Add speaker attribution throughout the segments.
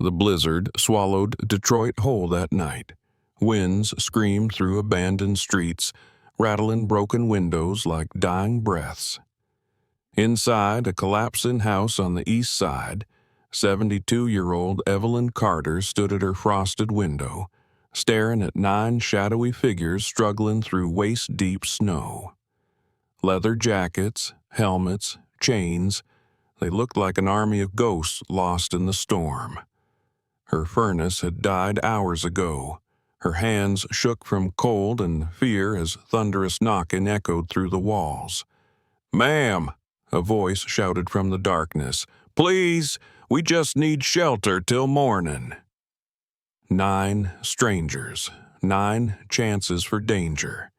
Speaker 1: The blizzard swallowed Detroit whole that night. Winds screamed through abandoned streets, rattling broken windows like dying breaths. Inside a collapsing house on the east side, 72-year-old Evelyn Carter stood at her frosted window, staring at 9 shadowy figures struggling through waist-deep snow. Leather jackets, helmets, chains, they looked like an army of ghosts lost in the storm. Her furnace had died hours ago. Her hands shook from cold and fear as thunderous knocking echoed through the walls. "Ma'am," a voice shouted from the darkness, "please, we just need shelter till morning." 9 strangers, 9 chances for danger.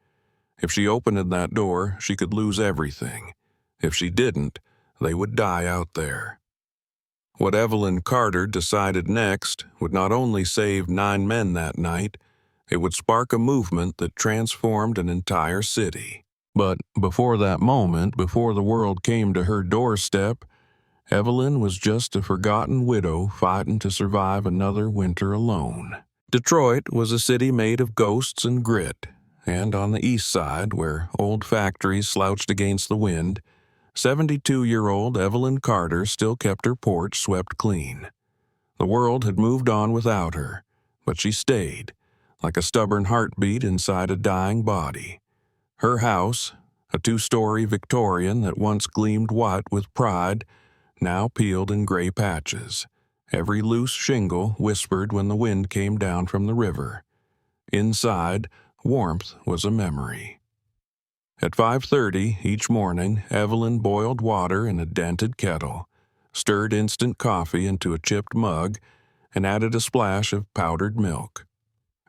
Speaker 1: If she opened that door, she could lose everything. If she didn't, they would die out there. What Evelyn Carter decided next would not only save 9 men that night, it would spark a movement that transformed an entire city. But before that moment, before the world came to her doorstep, Evelyn was just a forgotten widow fighting to survive another winter alone. Detroit was a city made of ghosts and grit, and on the east side, where old factories slouched against the wind, 72-year-old Evelyn Carter still kept her porch swept clean. The world had moved on without her, but she stayed, like a stubborn heartbeat inside a dying body. Her house, a 2-story Victorian that once gleamed white with pride, now peeled in gray patches. Every loose shingle whispered when the wind came down from the river. Inside, warmth was a memory. At 5:30 each morning, Evelyn boiled water in a dented kettle, stirred instant coffee into a chipped mug, and added a splash of powdered milk.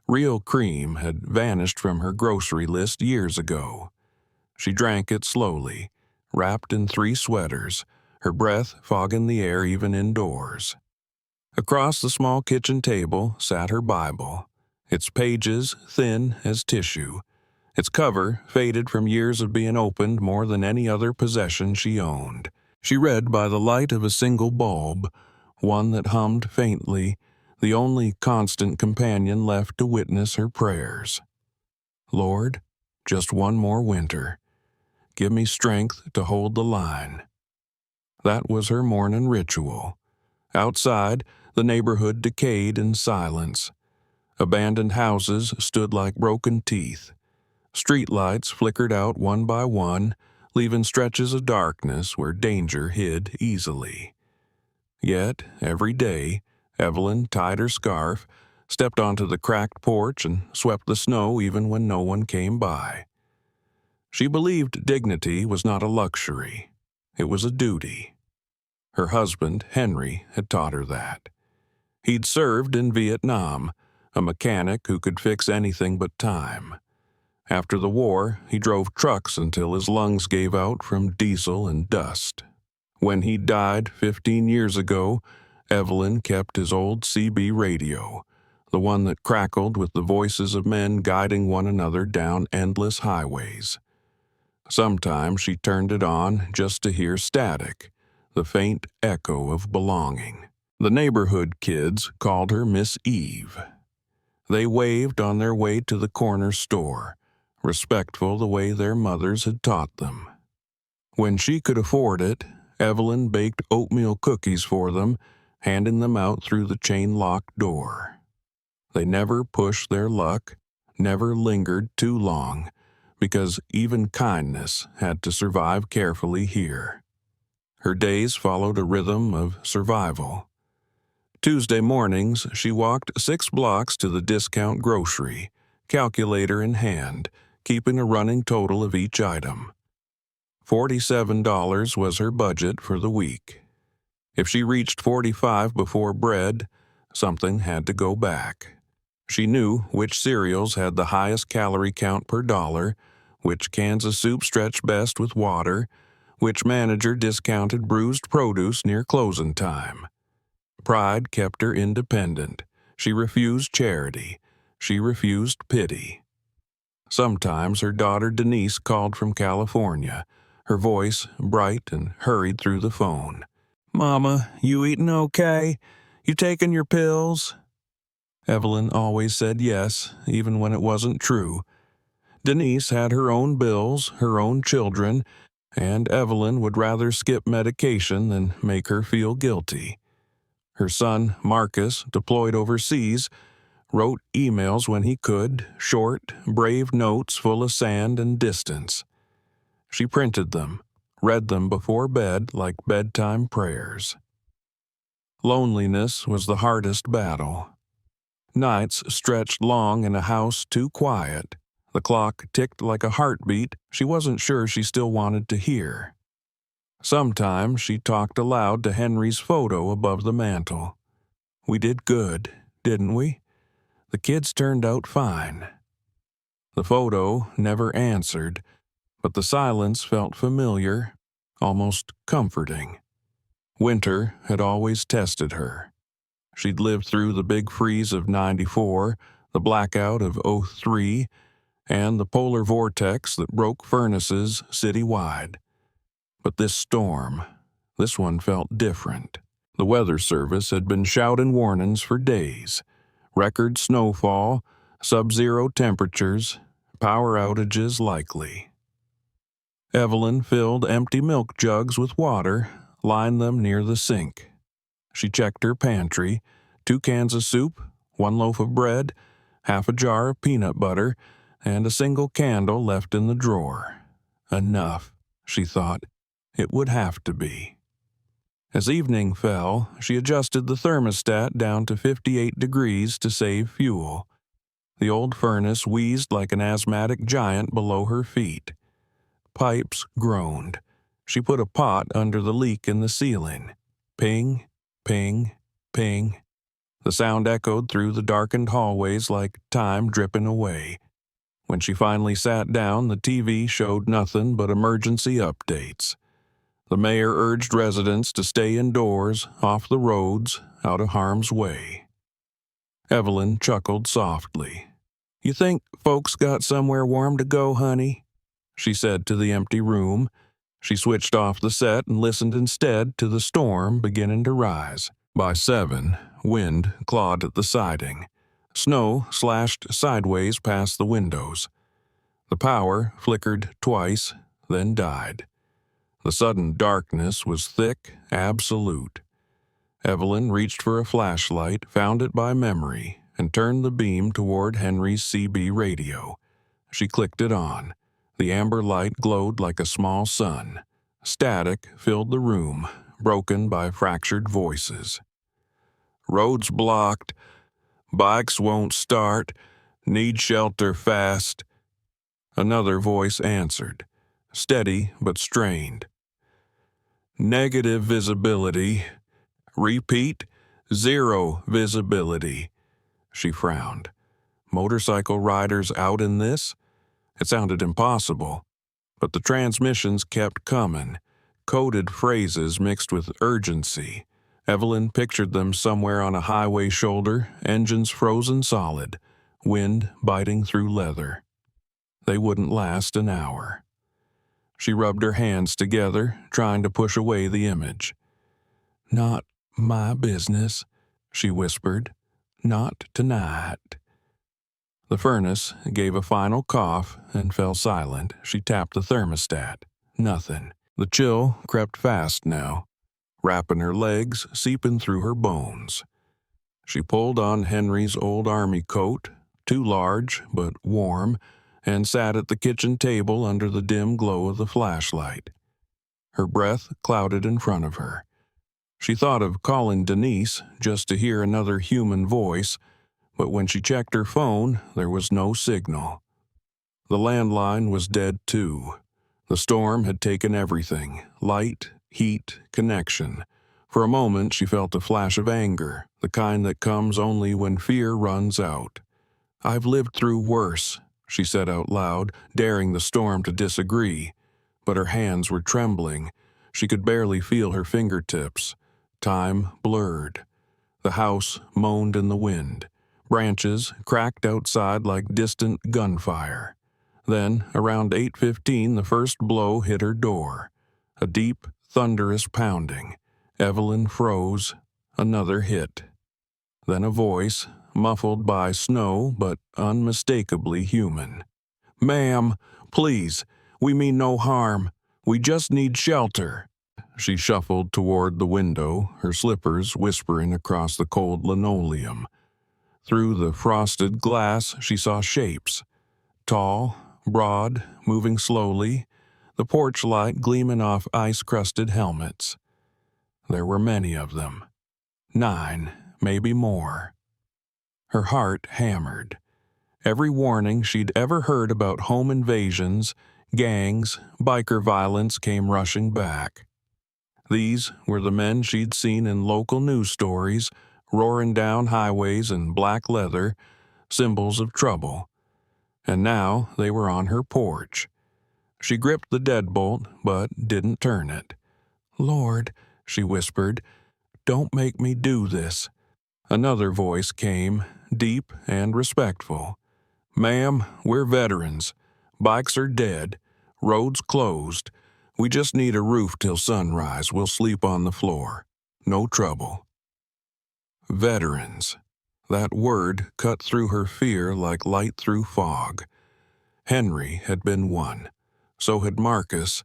Speaker 1: Real cream had vanished from her grocery list years ago. She drank it slowly, wrapped in 3 sweaters, her breath fogging the air even indoors. Across the small kitchen table sat her Bible, its pages thin as tissue, its cover faded from years of being opened more than any other possession she owned. She read by the light of a single bulb, one that hummed faintly, the only constant companion left to witness her prayers. "Lord, just one more winter. Give me strength to hold the line." That was her morning ritual. Outside, the neighborhood decayed in silence. Abandoned houses stood like broken teeth. Streetlights flickered out one by one, leaving stretches of darkness where danger hid easily. Yet, every day, Evelyn tied her scarf, stepped onto the cracked porch, and swept the snow even when no one came by. She believed dignity was not a luxury. It was a duty. Her husband, Henry, had taught her that. He'd served in Vietnam, a mechanic who could fix anything but time. After the war, he drove trucks until his lungs gave out from diesel and dust. When he died 15 years ago, Evelyn kept his old CB radio, the one that crackled with the voices of men guiding one another down endless highways. Sometimes she turned it on just to hear static, the faint echo of belonging. The neighborhood kids called her Miss Eve. They waved on their way to the corner store, respectful the way their mothers had taught them. When she could afford it, Evelyn baked oatmeal cookies for them, handing them out through the chain-locked door. They never pushed their luck, never lingered too long, because even kindness had to survive carefully here. Her days followed a rhythm of survival. Tuesday mornings, she walked 6 blocks to the discount grocery, calculator in hand, keeping a running total of each item. $47 was her budget for the week. If she reached 45 before bread, something had to go back. She knew which cereals had the highest calorie count per dollar, which cans of soup stretched best with water, which manager discounted bruised produce near closing time. Pride kept her independent. She refused charity. She refused pity. Sometimes her daughter Denise called from California, her voice bright and hurried through the phone. "Mama, you eatin' okay? You taking your pills?" Evelyn always said yes, even when it wasn't true. Denise had her own bills, her own children, and Evelyn would rather skip medication than make her feel guilty. Her son, Marcus, deployed overseas, wrote emails when he could, short, brave notes full of sand and distance. She printed them, read them before bed like bedtime prayers. Loneliness was the hardest battle. Nights stretched long in a house too quiet. The clock ticked like a heartbeat she wasn't sure she still wanted to hear. Sometimes she talked aloud to Henry's photo above the mantel. "We did good, didn't we? The kids turned out fine." The photo never answered, but the silence felt familiar, almost comforting. Winter had always tested her. She'd lived through the big freeze of '94, the blackout of '03, and the polar vortex that broke furnaces citywide. But this storm, this one felt different. The Weather Service had been shouting warnings for days. Record snowfall, sub-zero temperatures, power outages likely. Evelyn filled empty milk jugs with water, lined them near the sink. She checked her pantry, 2 cans of soup, 1 loaf of bread, half a jar of peanut butter, and a single candle left in the drawer. Enough, she thought. It would have to be. As evening fell, she adjusted the thermostat down to 58 degrees to save fuel. The old furnace wheezed like an asthmatic giant below her feet. Pipes groaned. She put a pot under the leak in the ceiling. Ping, ping, ping. The sound echoed through the darkened hallways like time dripping away. When she finally sat down, the TV showed nothing but emergency updates. The mayor urged residents to stay indoors, off the roads, out of harm's way. Evelyn chuckled softly. "You think folks got somewhere warm to go, honey?" she said to the empty room. She switched off the set and listened instead to the storm beginning to rise. By 7, wind clawed at the siding. Snow slashed sideways past the windows. The power flickered twice, then died. The sudden darkness was thick, absolute. Evelyn reached for a flashlight, found it by memory, and turned the beam toward Henry's CB radio. She clicked it on. The amber light glowed like a small sun. Static filled the room, broken by fractured voices. "Roads blocked. Bikes won't start. Need shelter fast." Another voice answered, steady but strained. "Negative visibility. Repeat, 0 visibility." She frowned. Motorcycle riders out in this? It sounded impossible. But the transmissions kept coming, coded phrases mixed with urgency. Evelyn pictured them somewhere on a highway shoulder, engines frozen solid, wind biting through leather. They wouldn't last an hour. She rubbed her hands together, trying to push away the image. "Not my business," she whispered. "Not tonight." The furnace gave a final cough and fell silent. She tapped the thermostat. Nothing. The chill crept fast now, wrapping her legs, seeping through her bones. She pulled on Henry's old army coat, too large but warm, and sat at the kitchen table under the dim glow of the flashlight. Her breath clouded in front of her. She thought of calling Denise just to hear another human voice, but when she checked her phone, there was no signal. The landline was dead too. The storm had taken everything: light, heat, connection. For a moment she felt a flash of anger, the kind that comes only when fear runs out. "I've lived through worse," she said out loud, daring the storm to disagree. But her hands were trembling. She could barely feel her fingertips. Time blurred. The house moaned in the wind. Branches cracked outside like distant gunfire. Then, around 8:15, the first blow hit her door. A deep, thunderous pounding. Evelyn froze. Another hit. Then a voice, muffled by snow but unmistakably human. "Ma'am, please, we mean no harm. We just need shelter." She shuffled toward the window, her slippers whispering across the cold linoleum. Through the frosted glass, she saw shapes. Tall, broad, moving slowly, the porch light gleaming off ice-crusted helmets. There were many of them. 9, maybe more. Her heart hammered. Every warning she'd ever heard about home invasions, gangs, biker violence came rushing back. These were the men she'd seen in local news stories, roaring down highways in black leather, symbols of trouble. And now they were on her porch. She gripped the deadbolt, but didn't turn it. "Lord," she whispered, "don't make me do this." Another voice came, deep and respectful. "Ma'am, we're veterans. Bikes are dead. Roads closed. We just need a roof till sunrise. We'll sleep on the floor. No trouble." Veterans. That word cut through her fear like light through fog. Henry had been one. So had Marcus.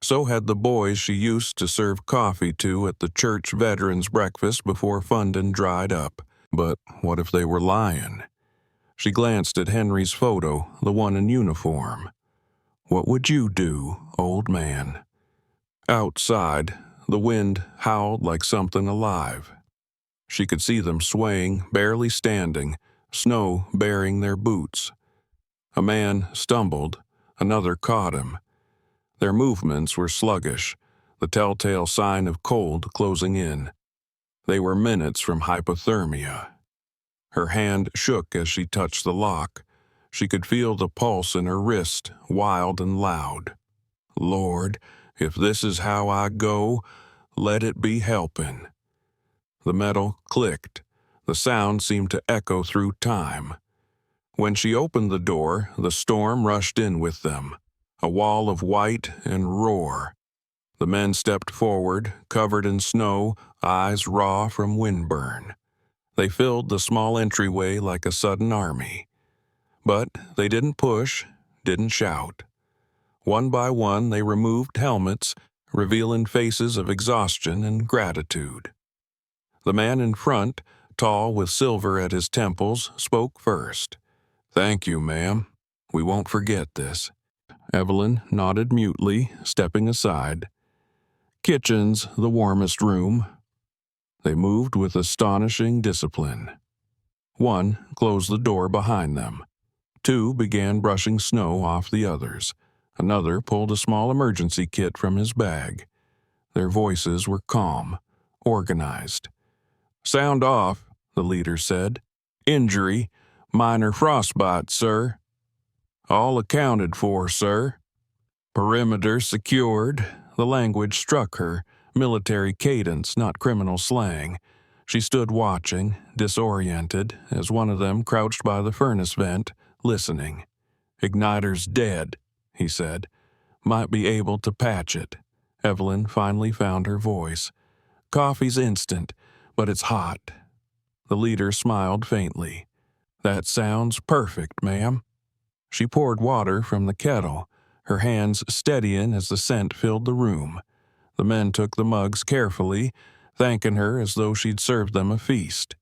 Speaker 1: So had the boys she used to serve coffee to at the church veterans' breakfast before funding dried up. But what if they were lying? She glanced at Henry's photo, the one in uniform. "What would you do, old man?" Outside, the wind howled like something alive. She could see them swaying, barely standing, snow bearing their boots. A man stumbled, another caught him. Their movements were sluggish, the telltale sign of cold closing in. They were minutes from hypothermia. Her hand shook as she touched the lock. She could feel the pulse in her wrist, wild and loud. "Lord, if this is how I go, let it be helping." The metal clicked. The sound seemed to echo through time. When she opened the door, the storm rushed in with them, a wall of white and roar. The men stepped forward, covered in snow, eyes raw from windburn. They filled the small entryway like a sudden army. But they didn't push, didn't shout. One by one, they removed helmets, revealing faces of exhaustion and gratitude. The man in front, tall with silver at his temples, spoke first. "Thank you, ma'am. We won't forget this." Evelyn nodded mutely, stepping aside. "Kitchen's the warmest room." They moved with astonishing discipline. One closed the door behind them. 2 began brushing snow off the others. Another pulled a small emergency kit from his bag. Their voices were calm, organized. "Sound off," the leader said. "Injury, minor frostbite, sir." "All accounted for, sir." "Perimeter secured." The language struck her, military cadence, not criminal slang. She stood watching, disoriented, as one of them crouched by the furnace vent, listening. "Igniter's dead," he said. "Might be able to patch it." Evelyn finally found her voice. "Coffee's instant, but it's hot." The leader smiled faintly. "That sounds perfect, ma'am." She poured water from the kettle, her hands steadying as the scent filled the room. The men took the mugs carefully, thanking her as though she'd served them a feast.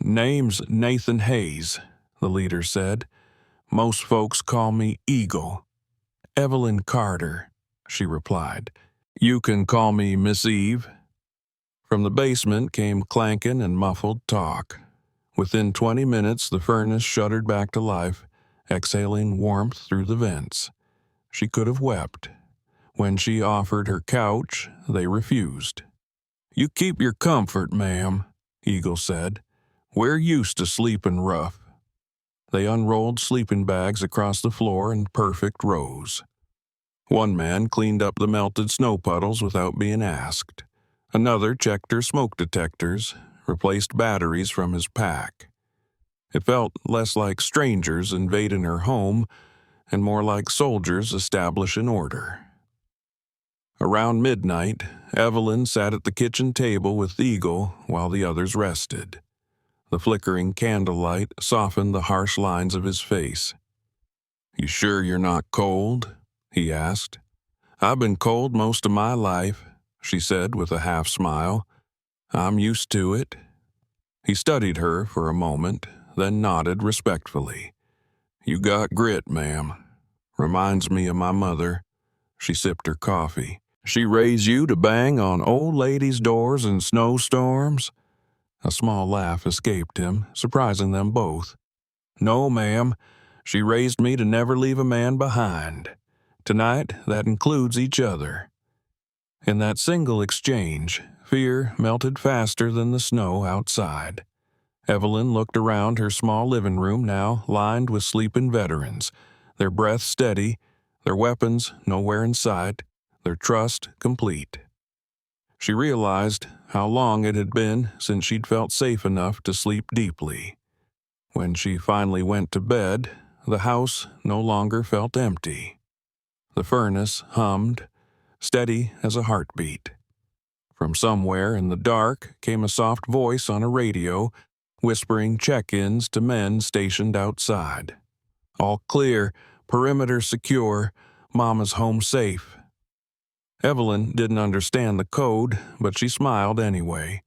Speaker 1: "Name's Nathan Hayes," the leader said. "Most folks call me Eagle." "Evelyn Carter," she replied. "You can call me Miss Eve." From the basement came clanking and muffled talk. Within 20 minutes, the furnace shuddered back to life, exhaling warmth through the vents. She could have wept. When she offered her couch, they refused. "You keep your comfort, ma'am," Eagle said. "We're used to sleeping rough." They unrolled sleeping bags across the floor in perfect rows. One man cleaned up the melted snow puddles without being asked. Another checked her smoke detectors, replaced batteries from his pack. It felt less like strangers invading her home and more like soldiers establishing order. Around midnight, Evelyn sat at the kitchen table with Eagle while the others rested. The flickering candlelight softened the harsh lines of his face. "You sure you're not cold?" he asked. "I've been cold most of my life," she said with a half smile. "I'm used to it." He studied her for a moment, then nodded respectfully. "You got grit, ma'am. Reminds me of my mother." She sipped her coffee. "She raised you to bang on old ladies' doors in snowstorms?" A small laugh escaped him, surprising them both. "No, ma'am. She raised me to never leave a man behind. Tonight, that includes each other." In that single exchange, fear melted faster than the snow outside. Evelyn looked around her small living room now lined with sleeping veterans, their breath steady, their weapons nowhere in sight, their trust complete. She realized how long it had been since she'd felt safe enough to sleep deeply. When she finally went to bed, the house no longer felt empty. The furnace hummed, steady as a heartbeat. From somewhere in the dark came a soft voice on a radio, whispering check-ins to men stationed outside. "All clear, perimeter secure, Mama's home safe." Evelyn didn't understand the code, but she smiled anyway.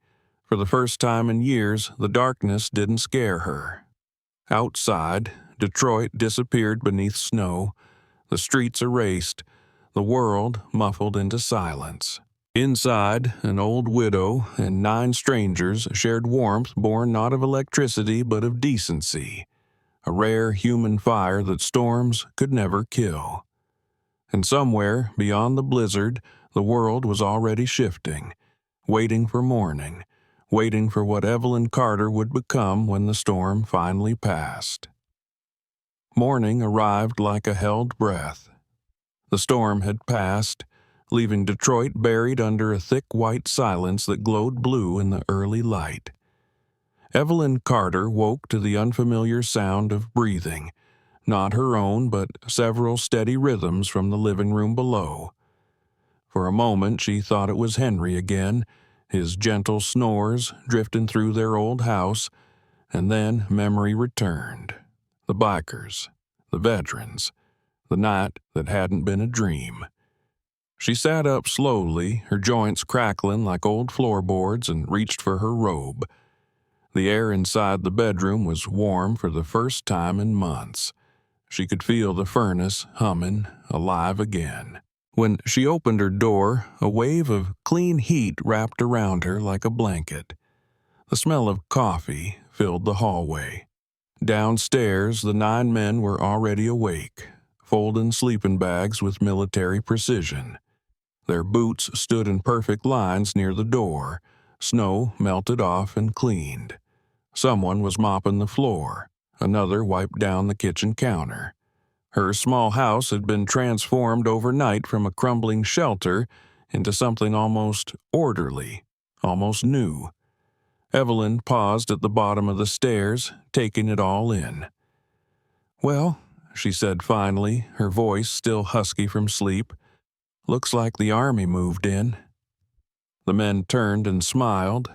Speaker 1: For the first time in years, the darkness didn't scare her. Outside, Detroit disappeared beneath snow, the streets erased, the world muffled into silence. Inside, an old widow and 9 strangers shared warmth born not of electricity but of decency, a rare human fire that storms could never kill. And somewhere beyond the blizzard, the world was already shifting, waiting for morning, waiting for what Evelyn Carter would become when the storm finally passed. Morning arrived like a held breath. The storm had passed, leaving Detroit buried under a thick white silence that glowed blue in the early light. Evelyn Carter woke to the unfamiliar sound of breathing, not her own but several steady rhythms from the living room below. For a moment she thought it was Henry again, his gentle snores drifting through their old house, and then memory returned. The bikers, the veterans, the night that hadn't been a dream. She sat up slowly, her joints crackling like old floorboards, and reached for her robe. The air inside the bedroom was warm for the first time in months. She could feel the furnace humming, alive again. When she opened her door, a wave of clean heat wrapped around her like a blanket. The smell of coffee filled the hallway. Downstairs, the 9 men were already awake, folding sleeping bags with military precision. Their boots stood in perfect lines near the door, snow melted off and cleaned. Someone was mopping the floor, another wiped down the kitchen counter. Her small house had been transformed overnight from a crumbling shelter into something almost orderly, almost new. Evelyn paused at the bottom of the stairs, taking it all in. "Well," she said finally, her voice still husky from sleep, "looks like the army moved in." The men turned and smiled.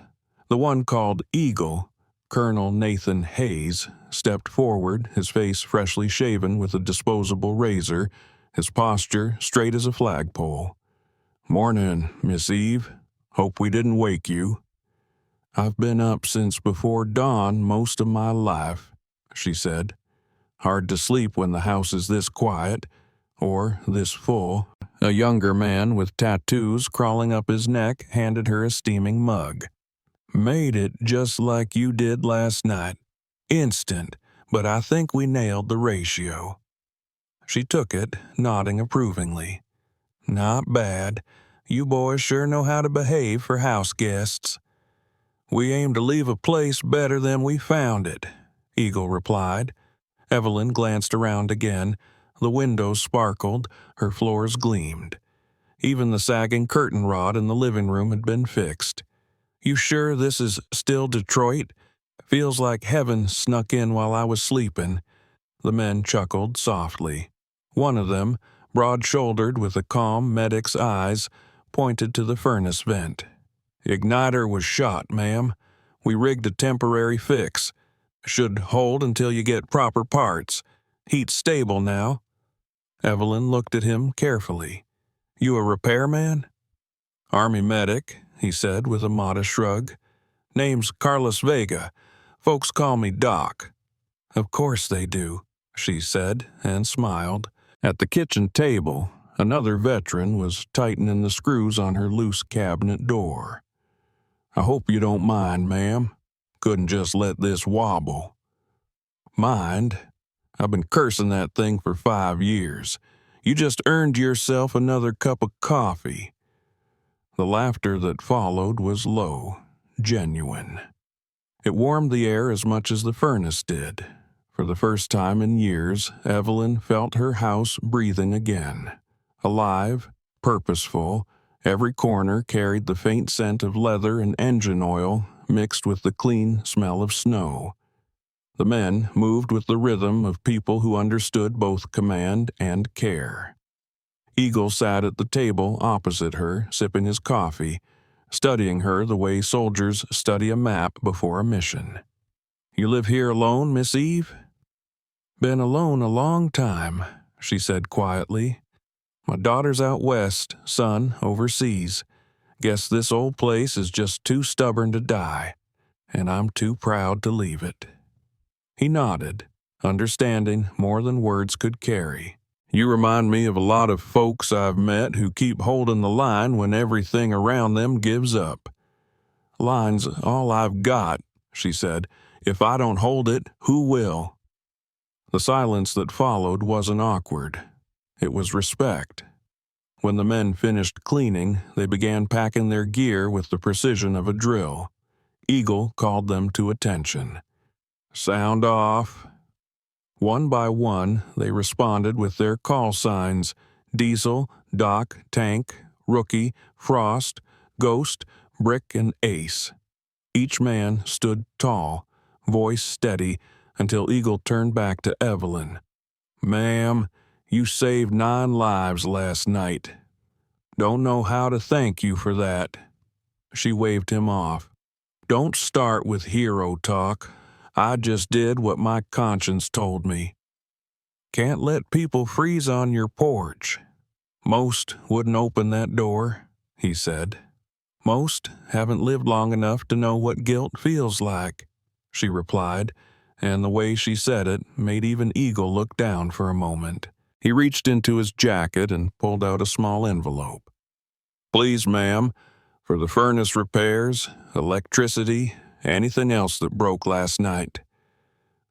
Speaker 1: The one called Eagle, Colonel Nathan Hayes, stepped forward, his face freshly shaven with a disposable razor, his posture straight as a flagpole. "Morning, Miss Eve. Hope we didn't wake you." "I've been up since before dawn most of my life," she said. "Hard to sleep when the house is this quiet, or this full." A younger man with tattoos crawling up his neck handed her a steaming mug. "Made it just like you did last night. Instant, but I think we nailed the ratio." She took it, nodding approvingly. "Not bad. You boys sure know how to behave for house guests." "We aim to leave a place better than we found it," Eagle replied. Evelyn glanced around again. The windows sparkled, her floors gleamed. Even the sagging curtain rod in the living room had been fixed. "You sure this is still Detroit? Feels like heaven snuck in while I was sleeping." The men chuckled softly. One of them, broad-shouldered with a calm medic's eyes, pointed to the furnace vent. "Igniter was shot, ma'am. We rigged a temporary fix. Should hold until you get proper parts. Heat's stable now." Evelyn looked at him carefully. "You a repairman?" "Army medic," he said with a modest shrug. "Name's Carlos Vega. Folks call me Doc." "Of course they do," she said and smiled. At the kitchen table, another veteran was tightening the screws on her loose cabinet door. "I hope you don't mind, ma'am. Couldn't just let this wobble." "Mind? I've been cursing that thing for 5 years. You just earned yourself another cup of coffee." The laughter that followed was low, genuine. It warmed the air as much as the furnace did. For the first time in years, Evelyn felt her house breathing again. Alive, purposeful, every corner carried the faint scent of leather and engine oil mixed with the clean smell of snow. The men moved with the rhythm of people who understood both command and care. Eagle sat at the table opposite her, sipping his coffee, studying her the way soldiers study a map before a mission. "You live here alone, Miss Eve?" "Been alone a long time," she said quietly. "My daughter's out west, son overseas. Guess this old place is just too stubborn to die, and I'm too proud to leave it." He nodded, understanding more than words could carry. "You remind me of a lot of folks I've met who keep holding the line when everything around them gives up." "Line's all I've got," she said. "If I don't hold it, who will?" The silence that followed wasn't awkward. It was respect. When the men finished cleaning, they began packing their gear with the precision of a drill. Eagle called them to attention. "Sound off." One by one, they responded with their call signs: Diesel, Doc, Tank, Rookie, Frost, Ghost, Brick, and Ace. Each man stood tall, voice steady, until Eagle turned back to Evelyn. "Ma'am, you saved 9 lives last night. Don't know how to thank you for that." She waved him off. "Don't start with hero talk. I just did what my conscience told me. Can't let people freeze on your porch." "Most wouldn't open that door," he said. "Most haven't lived long enough to know what guilt feels like," she replied, and the way she said it made even Eagle look down for a moment. He reached into his jacket and pulled out a small envelope. "Please, ma'am, for the furnace repairs, electricity, anything else that broke last night."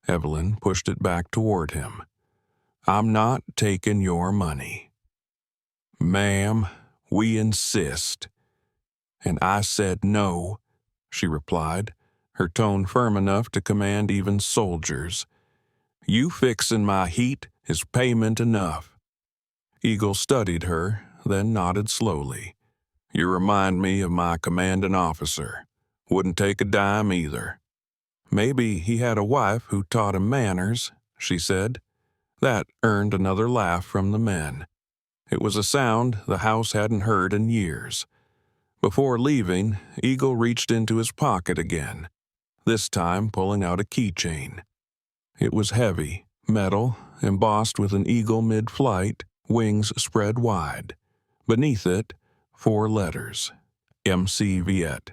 Speaker 1: Evelyn pushed it back toward him. "I'm not taking your money." "Ma'am, we insist." "And I said no," she replied, her tone firm enough to command even soldiers. "You fixin' my heat is payment enough." Eagle studied her, then nodded slowly. "You remind me of my commanding officer. Wouldn't take a dime either." "Maybe he had a wife who taught him manners," she said. That earned another laugh from the men. It was a sound the house hadn't heard in years. Before leaving, Eagle reached into his pocket again, this time pulling out a keychain. It was heavy, metal, embossed with an eagle mid-flight, wings spread wide. Beneath it, 4 letters: MC Viet.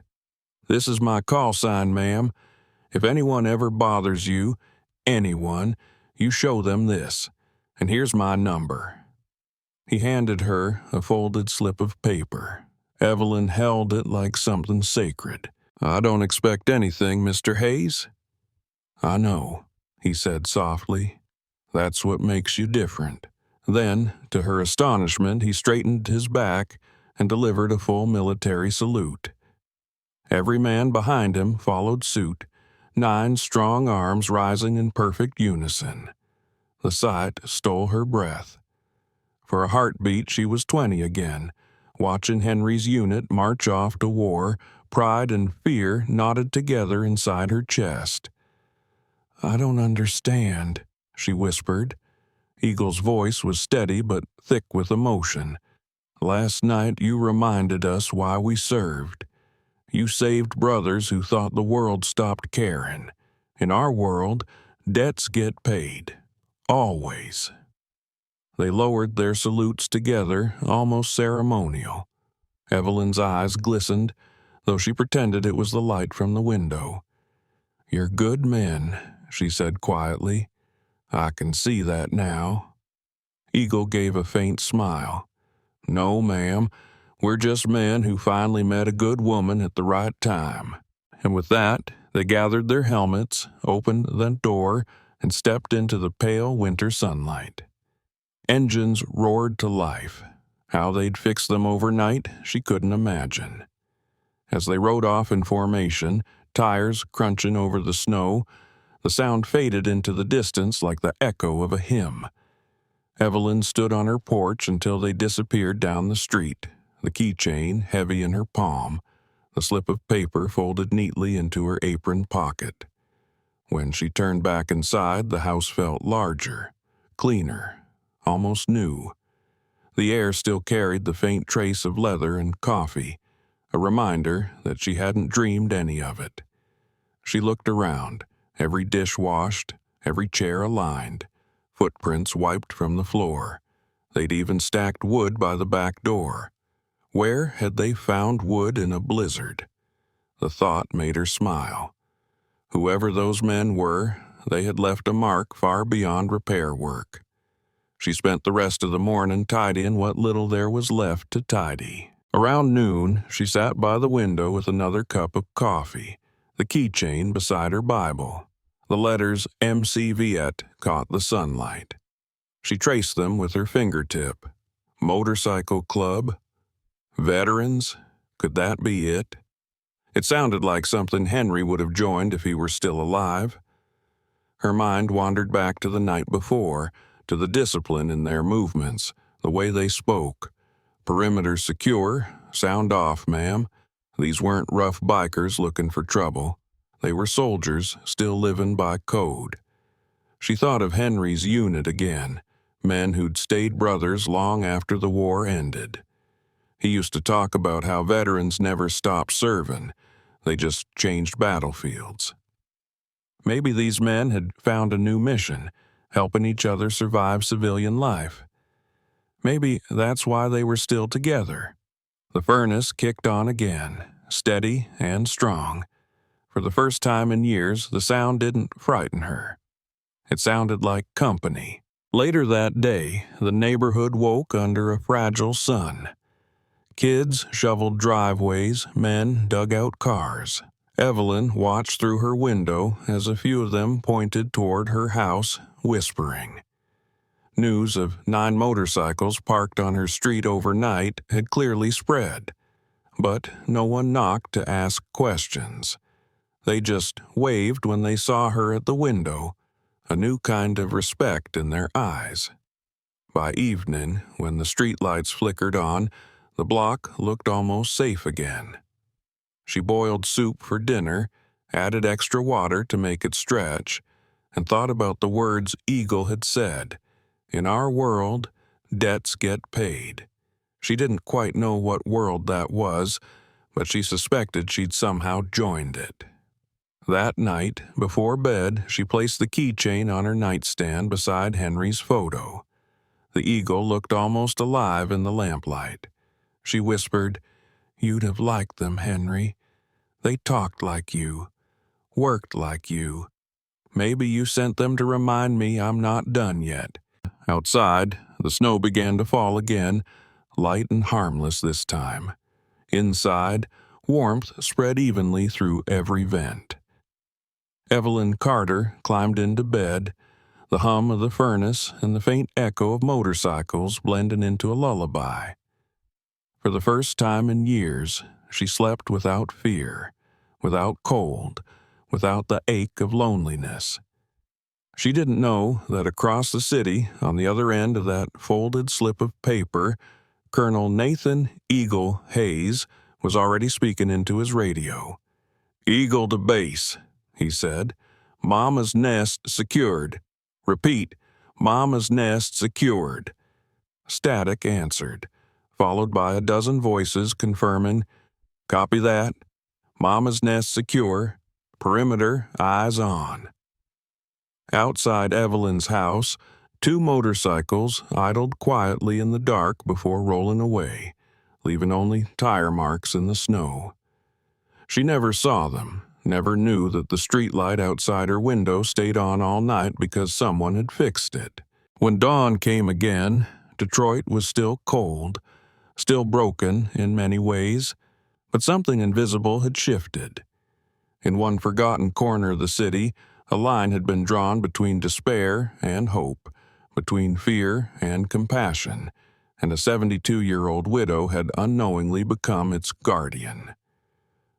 Speaker 1: "This is my call sign, ma'am. If anyone ever bothers you, anyone, you show them this. And here's my number." He handed her a folded slip of paper. Evelyn held it like something sacred. "I don't expect anything, Mr. Hayes." "I know," he said softly. "That's what makes you different." Then, to her astonishment, he straightened his back and delivered a full military salute. Every man behind him followed suit, 9 strong arms rising in perfect unison. The sight stole her breath. For a heartbeat, she was 20 again, watching Henry's unit march off to war, pride and fear knotted together inside her chest. "I don't understand," she whispered. Eagle's voice was steady but thick with emotion. "Last night you reminded us why we served. You saved brothers who thought the world stopped caring. In our world, debts get paid. Always." They lowered their salutes together, almost ceremonial. Evelyn's eyes glistened, though she pretended it was the light from the window. "You're good men," she said quietly. "I can see that now." Eagle gave a faint smile. "No, ma'am. We're just men who finally met a good woman at the right time." And with that, they gathered their helmets, opened the door, and stepped into the pale winter sunlight. Engines roared to life. How they'd fix them overnight, she couldn't imagine. As they rode off in formation, tires crunching over the snow, the sound faded into the distance like the echo of a hymn. Evelyn stood on her porch until they disappeared down the street, the keychain heavy in her palm, the slip of paper folded neatly into her apron pocket. When she turned back inside, the house felt larger, cleaner, almost new. The air still carried the faint trace of leather and coffee, a reminder that she hadn't dreamed any of it. She looked around, every dish washed, every chair aligned, footprints wiped from the floor. They'd even stacked wood by the back door. Where had they found wood in a blizzard? The thought made her smile. Whoever those men were, they had left a mark far beyond repair work. She spent the rest of the morning tidying what little there was left to tidy. Around noon, she sat by the window with another cup of coffee, the keychain beside her Bible. The letters MC Viet caught the sunlight. She traced them with her fingertip. Motorcycle Club? Veterans? Could that be it? It sounded like something Henry would have joined if he were still alive. Her mind wandered back to the night before, to the discipline in their movements, the way they spoke. Perimeter secure, sound off, ma'am. These weren't rough bikers looking for trouble. They were soldiers still living by code. She thought of Henry's unit again, men who'd stayed brothers long after the war ended. He used to talk about how veterans never stopped serving. They just changed battlefields. Maybe these men had found a new mission, helping each other survive civilian life. Maybe that's why they were still together. The furnace kicked on again, steady and strong. For the first time in years, the sound didn't frighten her. It sounded like company. Later that day, the neighborhood woke under a fragile sun. Kids shoveled driveways, men dug out cars. Evelyn watched through her window as a few of them pointed toward her house, whispering. News of 9 motorcycles parked on her street overnight had clearly spread, but no one knocked to ask questions. They just waved when they saw her at the window, a new kind of respect in their eyes. By evening, when the streetlights flickered on, the block looked almost safe again. She boiled soup for dinner, added extra water to make it stretch, and thought about the words Eagle had said. In our world, debts get paid. She didn't quite know what world that was, but she suspected she'd somehow joined it. That night, before bed, she placed the keychain on her nightstand beside Henry's photo. The Eagle looked almost alive in the lamplight. She whispered, "You'd have liked them, Henry. They talked like you, worked like you. Maybe you sent them to remind me I'm not done yet." Outside, the snow began to fall again, light and harmless this time. Inside, warmth spread evenly through every vent. Evelyn Carter climbed into bed, the hum of the furnace and the faint echo of motorcycles blending into a lullaby. For the first time in years, she slept without fear, without cold, without the ache of loneliness. She didn't know that across the city, on the other end of that folded slip of paper, Colonel Nathan Eagle Hayes was already speaking into his radio. "Eagle to base," he said. "Mama's nest secured. Repeat, Mama's nest secured." Static answered, followed by a dozen voices confirming, "Copy that. Mama's nest secure, perimeter eyes on. Outside Evelyn's house, two motorcycles idled quietly in the dark before rolling away, leaving only tire marks in the snow. She never saw them, never knew that the streetlight outside her window stayed on all night because someone had fixed it. When dawn came again, Detroit was still cold, still broken in many ways, but something invisible had shifted. In one forgotten corner of the city, a line had been drawn between despair and hope, between fear and compassion, and a 72-year-old widow had unknowingly become its guardian.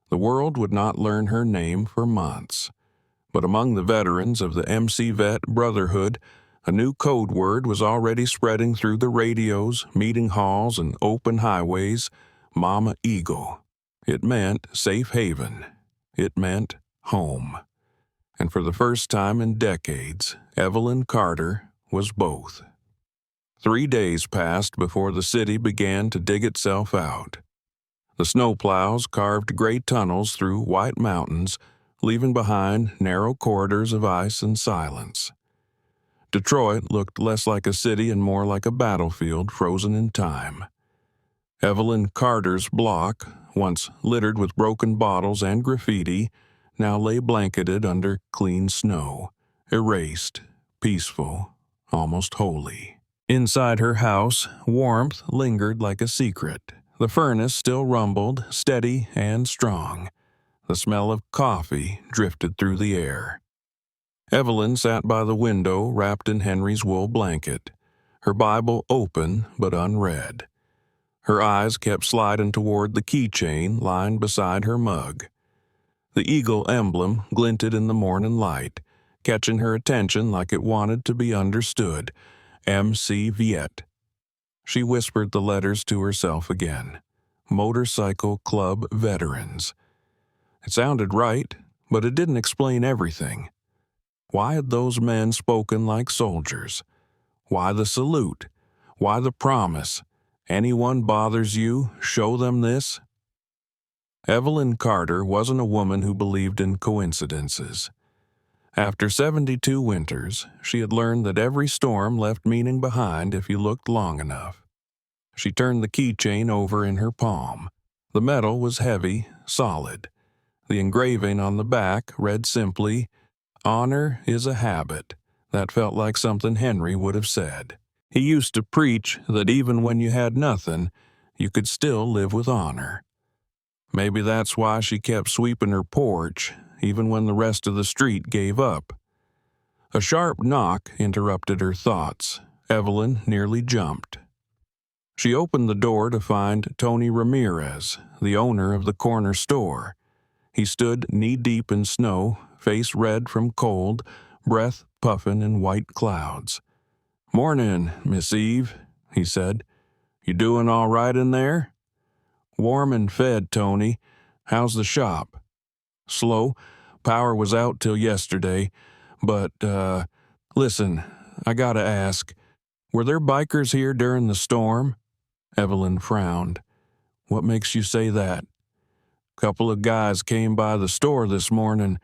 Speaker 1: The world would not learn her name for months, but among the veterans of the MC Vet Brotherhood, a new code word was already spreading through the radios, meeting halls, and open highways: Mama Eagle. It meant safe haven. It meant home. And for the first time in decades, Evelyn Carter was both. 3 days passed before the city began to dig itself out. The snowplows carved gray tunnels through white mountains, leaving behind narrow corridors of ice and silence. Detroit looked less like a city and more like a battlefield frozen in time. Evelyn Carter's block, once littered with broken bottles and graffiti, now lay blanketed under clean snow, erased, peaceful, almost holy. Inside her house, warmth lingered like a secret. The furnace still rumbled, steady and strong. The smell of coffee drifted through the air. Evelyn sat by the window, wrapped in Henry's wool blanket, her Bible open but unread. Her eyes kept sliding toward the keychain lying beside her mug. The eagle emblem glinted in the morning light, catching her attention like it wanted to be understood. MC Viet. She whispered the letters to herself again. Motorcycle Club Veterans. It sounded right, but it didn't explain everything. Why had those men spoken like soldiers? Why the salute? Why the promise? Anyone bothers you, show them this? Evelyn Carter wasn't a woman who believed in coincidences. After 72 winters, she had learned that every storm left meaning behind if you looked long enough. She turned the keychain over in her palm. The metal was heavy, solid. The engraving on the back read simply, "Honor is a habit." That felt like something Henry would have said. He used to preach that even when you had nothing, you could still live with honor. Maybe that's why she kept sweeping her porch, even when the rest of the street gave up. A sharp knock interrupted her thoughts. Evelyn nearly jumped. She opened the door to find Tony Ramirez, the owner of the corner store. He stood knee-deep in snow, face red from cold, breath puffing in white clouds. "Morning, Miss Eve," he said. "You doing all right in there?" "Warm and fed, Tony. How's the shop?" "Slow. Power was out till yesterday. But, listen, I gotta ask, were there bikers here during the storm?" Evelyn frowned. "What makes you say that?" "Couple of guys came by the store this morning.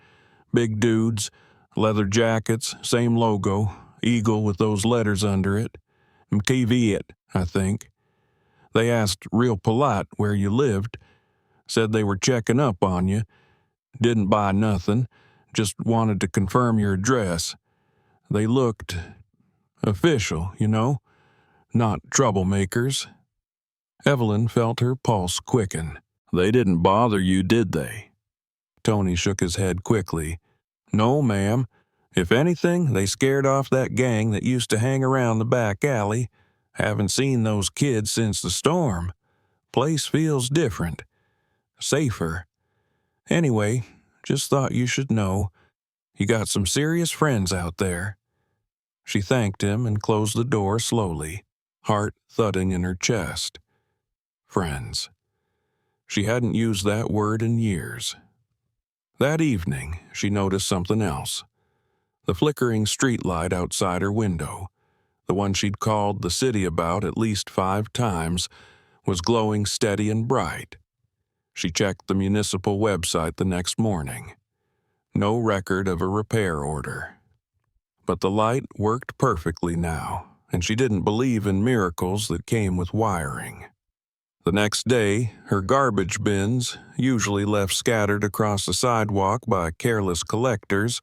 Speaker 1: Big dudes, leather jackets, same logo, eagle with those letters under it. MTV, I think. They asked real polite where you lived. Said they were checking up on you. Didn't buy nothing, just wanted to confirm your address. They looked official, you know, not troublemakers." Evelyn felt her pulse quicken. "They didn't bother you, did they?" Tony shook his head quickly. "No, ma'am. If anything, they scared off that gang that used to hang around the back alley. Haven't seen those kids since the storm. Place feels different. Safer. Anyway, just thought you should know. You got some serious friends out there." She thanked him and closed the door slowly, heart thudding in her chest. Friends. She hadn't used that word in years. That evening, she noticed something else. The flickering streetlight outside her window, the one she'd called the city about at least 5 times, was glowing steady and bright. She checked the municipal website the next morning. No record of a repair order. But the light worked perfectly now, and she didn't believe in miracles that came with wiring. The next day, her garbage bins, usually left scattered across the sidewalk by careless collectors,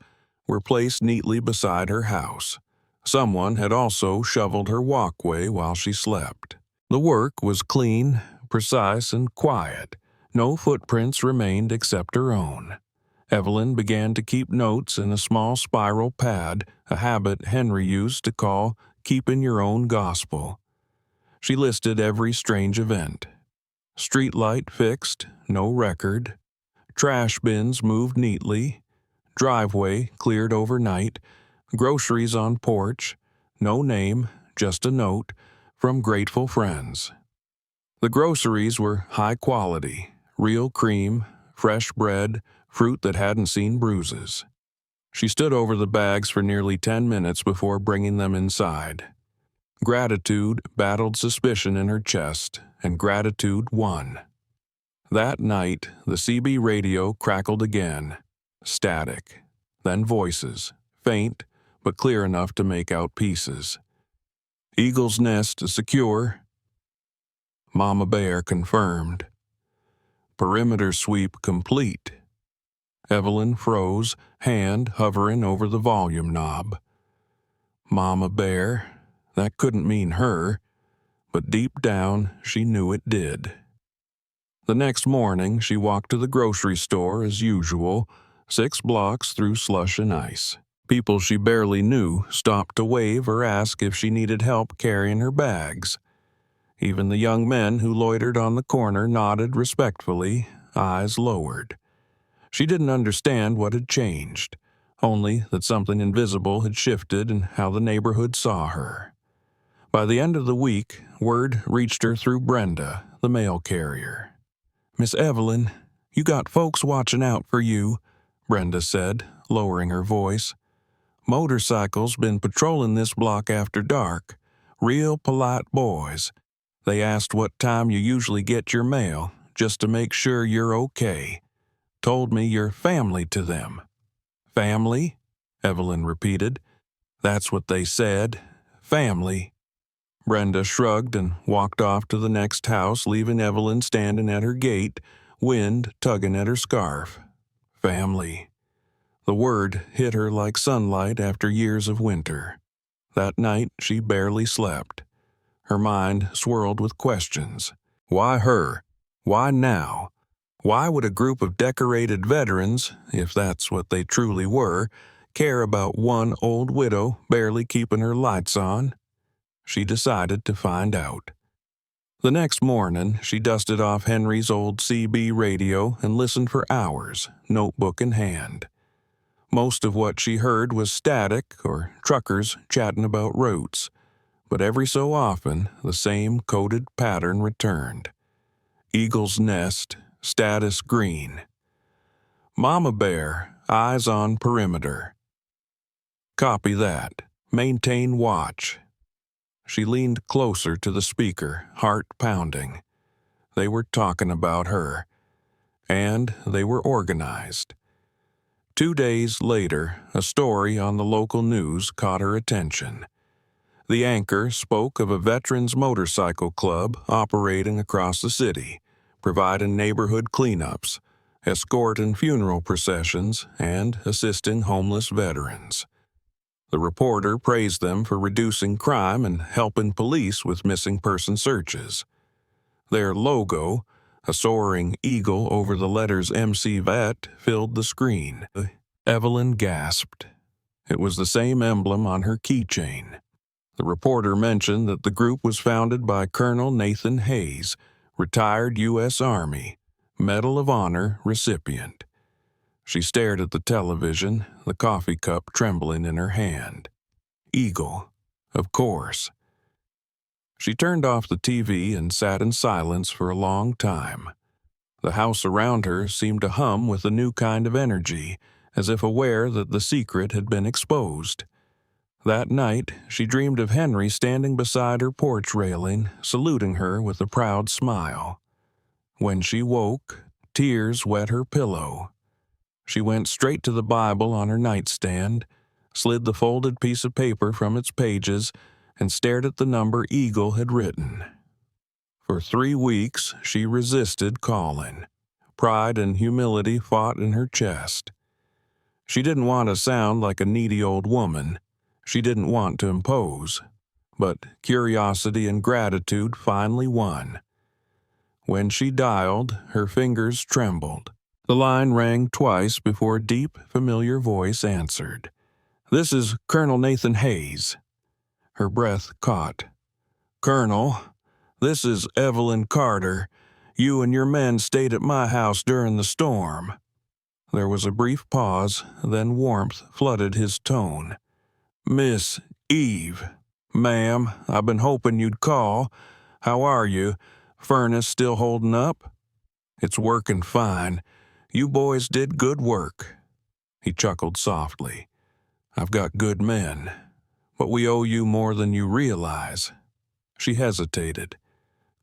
Speaker 1: were placed neatly beside her house. Someone had also shoveled her walkway while she slept. The work was clean, precise, and quiet. No footprints remained except her own. Evelyn began to keep notes in a small spiral pad, a habit Henry used to call keeping your own gospel. She listed every strange event. Street light fixed, no record. Trash bins moved neatly. Driveway cleared overnight. Groceries on porch. No name, just a note, from grateful friends. The groceries were high quality, real cream, fresh bread, fruit that hadn't seen bruises. She stood over the bags for nearly 10 minutes before bringing them inside. Gratitude battled suspicion in her chest, and gratitude won. That night, the CB radio crackled again. Static. Then voices, faint, but clear enough to make out pieces. Eagle's Nest secure. Mama Bear confirmed. Perimeter sweep complete. Evelyn froze, hand hovering over the volume knob. Mama Bear, that couldn't mean her, but deep down she knew it did. The next morning she walked to the grocery store as usual, 6 blocks through slush and ice. People she barely knew stopped to wave or ask if she needed help carrying her bags. Even the young men who loitered on the corner nodded respectfully, eyes lowered. She didn't understand what had changed, only that something invisible had shifted in how the neighborhood saw her. By the end of the week, word reached her through Brenda, the mail carrier. "Miss Evelyn, you got folks watching out for you," Brenda said, lowering her voice. "Motorcycles been patrolling this block after dark. Real polite boys. They asked what time you usually get your mail, just to make sure you're okay. Told me you're family to them." "Family?" Evelyn repeated. "That's what they said. Family." Brenda shrugged and walked off to the next house, leaving Evelyn standing at her gate, wind tugging at her scarf. Family. The word hit her like sunlight after years of winter. That night she barely slept. Her mind swirled with questions. Why her? Why now? Why would a group of decorated veterans, if that's what they truly were, care about one old widow barely keeping her lights on? She decided to find out. The next morning, she dusted off Henry's old CB radio and listened for hours, notebook in hand. Most of what she heard was static or truckers chatting about routes, but every so often the same coded pattern returned. Eagle's Nest, status green. Mama Bear, eyes on perimeter. Copy that. Maintain watch. She leaned closer to the speaker, heart pounding. They were talking about her. And they were organized. 2 days later, a story on the local news caught her attention. The anchor spoke of a veterans motorcycle club operating across the city, providing neighborhood cleanups, escorting funeral processions, and assisting homeless veterans. The reporter praised them for reducing crime and helping police with missing person searches. Their logo, a soaring eagle over the letters MC Vet, filled the screen. Evelyn gasped. It was the same emblem on her keychain. The reporter mentioned that the group was founded by Colonel Nathan Hayes, retired U.S. Army, Medal of Honor recipient. She stared at the television, the coffee cup trembling in her hand. Eagle, of course. She turned off the TV and sat in silence for a long time. The house around her seemed to hum with a new kind of energy, as if aware that the secret had been exposed. That night, she dreamed of Henry standing beside her porch railing, saluting her with a proud smile. When she woke, Tears wet her pillow. She went straight to the Bible on her nightstand, slid the folded piece of paper from its pages, and stared at the number Eagle had written. For 3 weeks, she resisted calling. Pride and humility fought in her chest. She didn't want to sound like a needy old woman. She didn't want to impose. But curiosity and gratitude finally won. When she dialed, her fingers trembled. The line rang twice before a deep, familiar voice answered. "This is Colonel Nathan Hayes." Her breath caught. "Colonel, this is Evelyn Carter. You and your men stayed at my house during the storm." There was a brief pause, then warmth flooded his tone. "Miss Eve." "Ma'am, I've been hoping you'd call. How are you? Furnace still holding up?" "It's working fine. You boys did good work." He chuckled softly. "I've got good men, but we owe you more than you realize." She hesitated.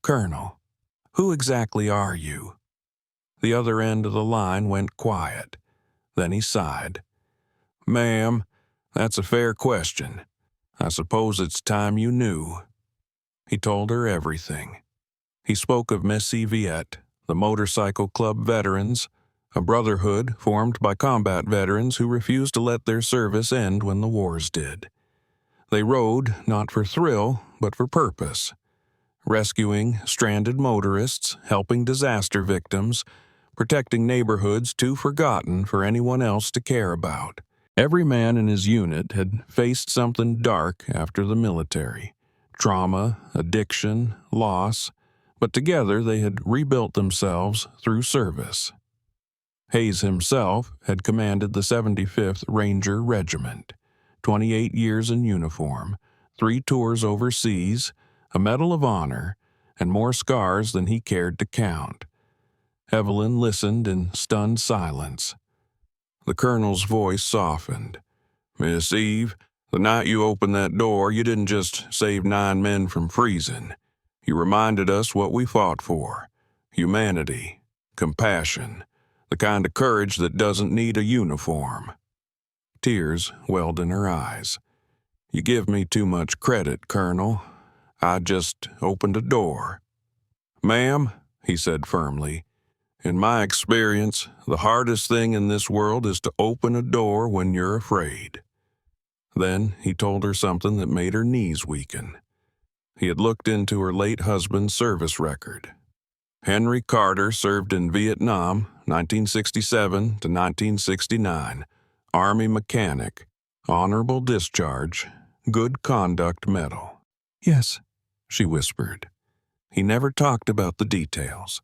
Speaker 1: "Colonel, who exactly are you?" The other end of the line went quiet. Then he sighed. "Ma'am, that's a fair question. I suppose it's time you knew." He told her everything. He spoke of Missy Viet, the motorcycle club veterans, a brotherhood formed by combat veterans who refused to let their service end when the wars did. They rode not for thrill, but for purpose, rescuing stranded motorists, helping disaster victims, protecting neighborhoods too forgotten for anyone else to care about. Every man in his unit had faced something dark after the military: trauma, addiction, loss, but together they had rebuilt themselves through service. Hayes himself had commanded the 75th Ranger Regiment, 28 years in uniform, 3 tours overseas, a Medal of Honor, and more scars than he cared to count. Evelyn listened in stunned silence. The colonel's voice softened. "Miss Eve, the night you opened that door, you didn't just save 9 men from freezing. You reminded us what we fought for: humanity, compassion, the kind of courage that doesn't need a uniform." Tears welled in her eyes. "You give me too much credit, Colonel. I just opened a door." "Ma'am," he said firmly, "in my experience, the hardest thing in this world is to open a door when you're afraid." Then he told her something that made her knees weaken. He had looked into her late husband's service record. Henry Carter served in Vietnam, 1967 to 1969, Army mechanic, honorable discharge, good conduct medal. "Yes," she whispered. He never talked about the details.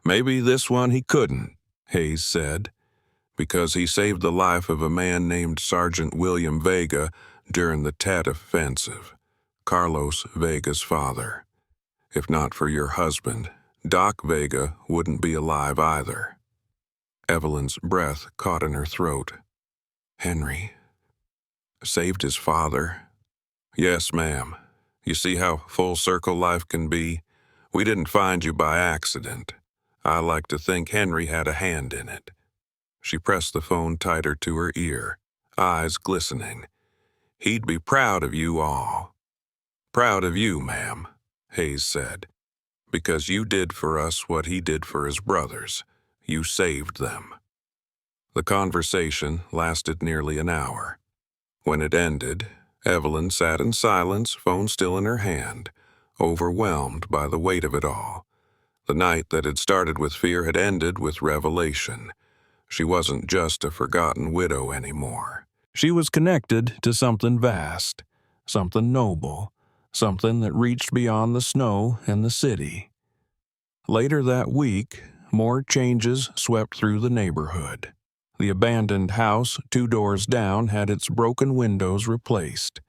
Speaker 1: "Maybe this one he couldn't," Hayes said, "because he saved the life of a man named Sergeant William Vega during the Tet Offensive, Carlos Vega's father. If not for your husband, Doc Vega wouldn't be alive either." Evelyn's breath caught in her throat. "Henry saved his father?" "Yes, ma'am. You see how full circle life can be? We didn't find you by accident. I like to think Henry had a hand in it." She pressed the phone tighter to her ear, eyes glistening. "He'd be proud of you all." "Proud of you, ma'am," Hayes said, "because you did for us what he did for his brothers. You saved them." The conversation lasted nearly an hour. When it ended, Evelyn sat in silence, phone still in her hand, overwhelmed by the weight of it all. The night that had started with fear had ended with revelation. She wasn't just a forgotten widow anymore. She was connected to something vast, something noble, something that reached beyond the snow and the city. Later that week, more changes swept through the neighborhood. The abandoned house 2 doors down had its broken windows replaced.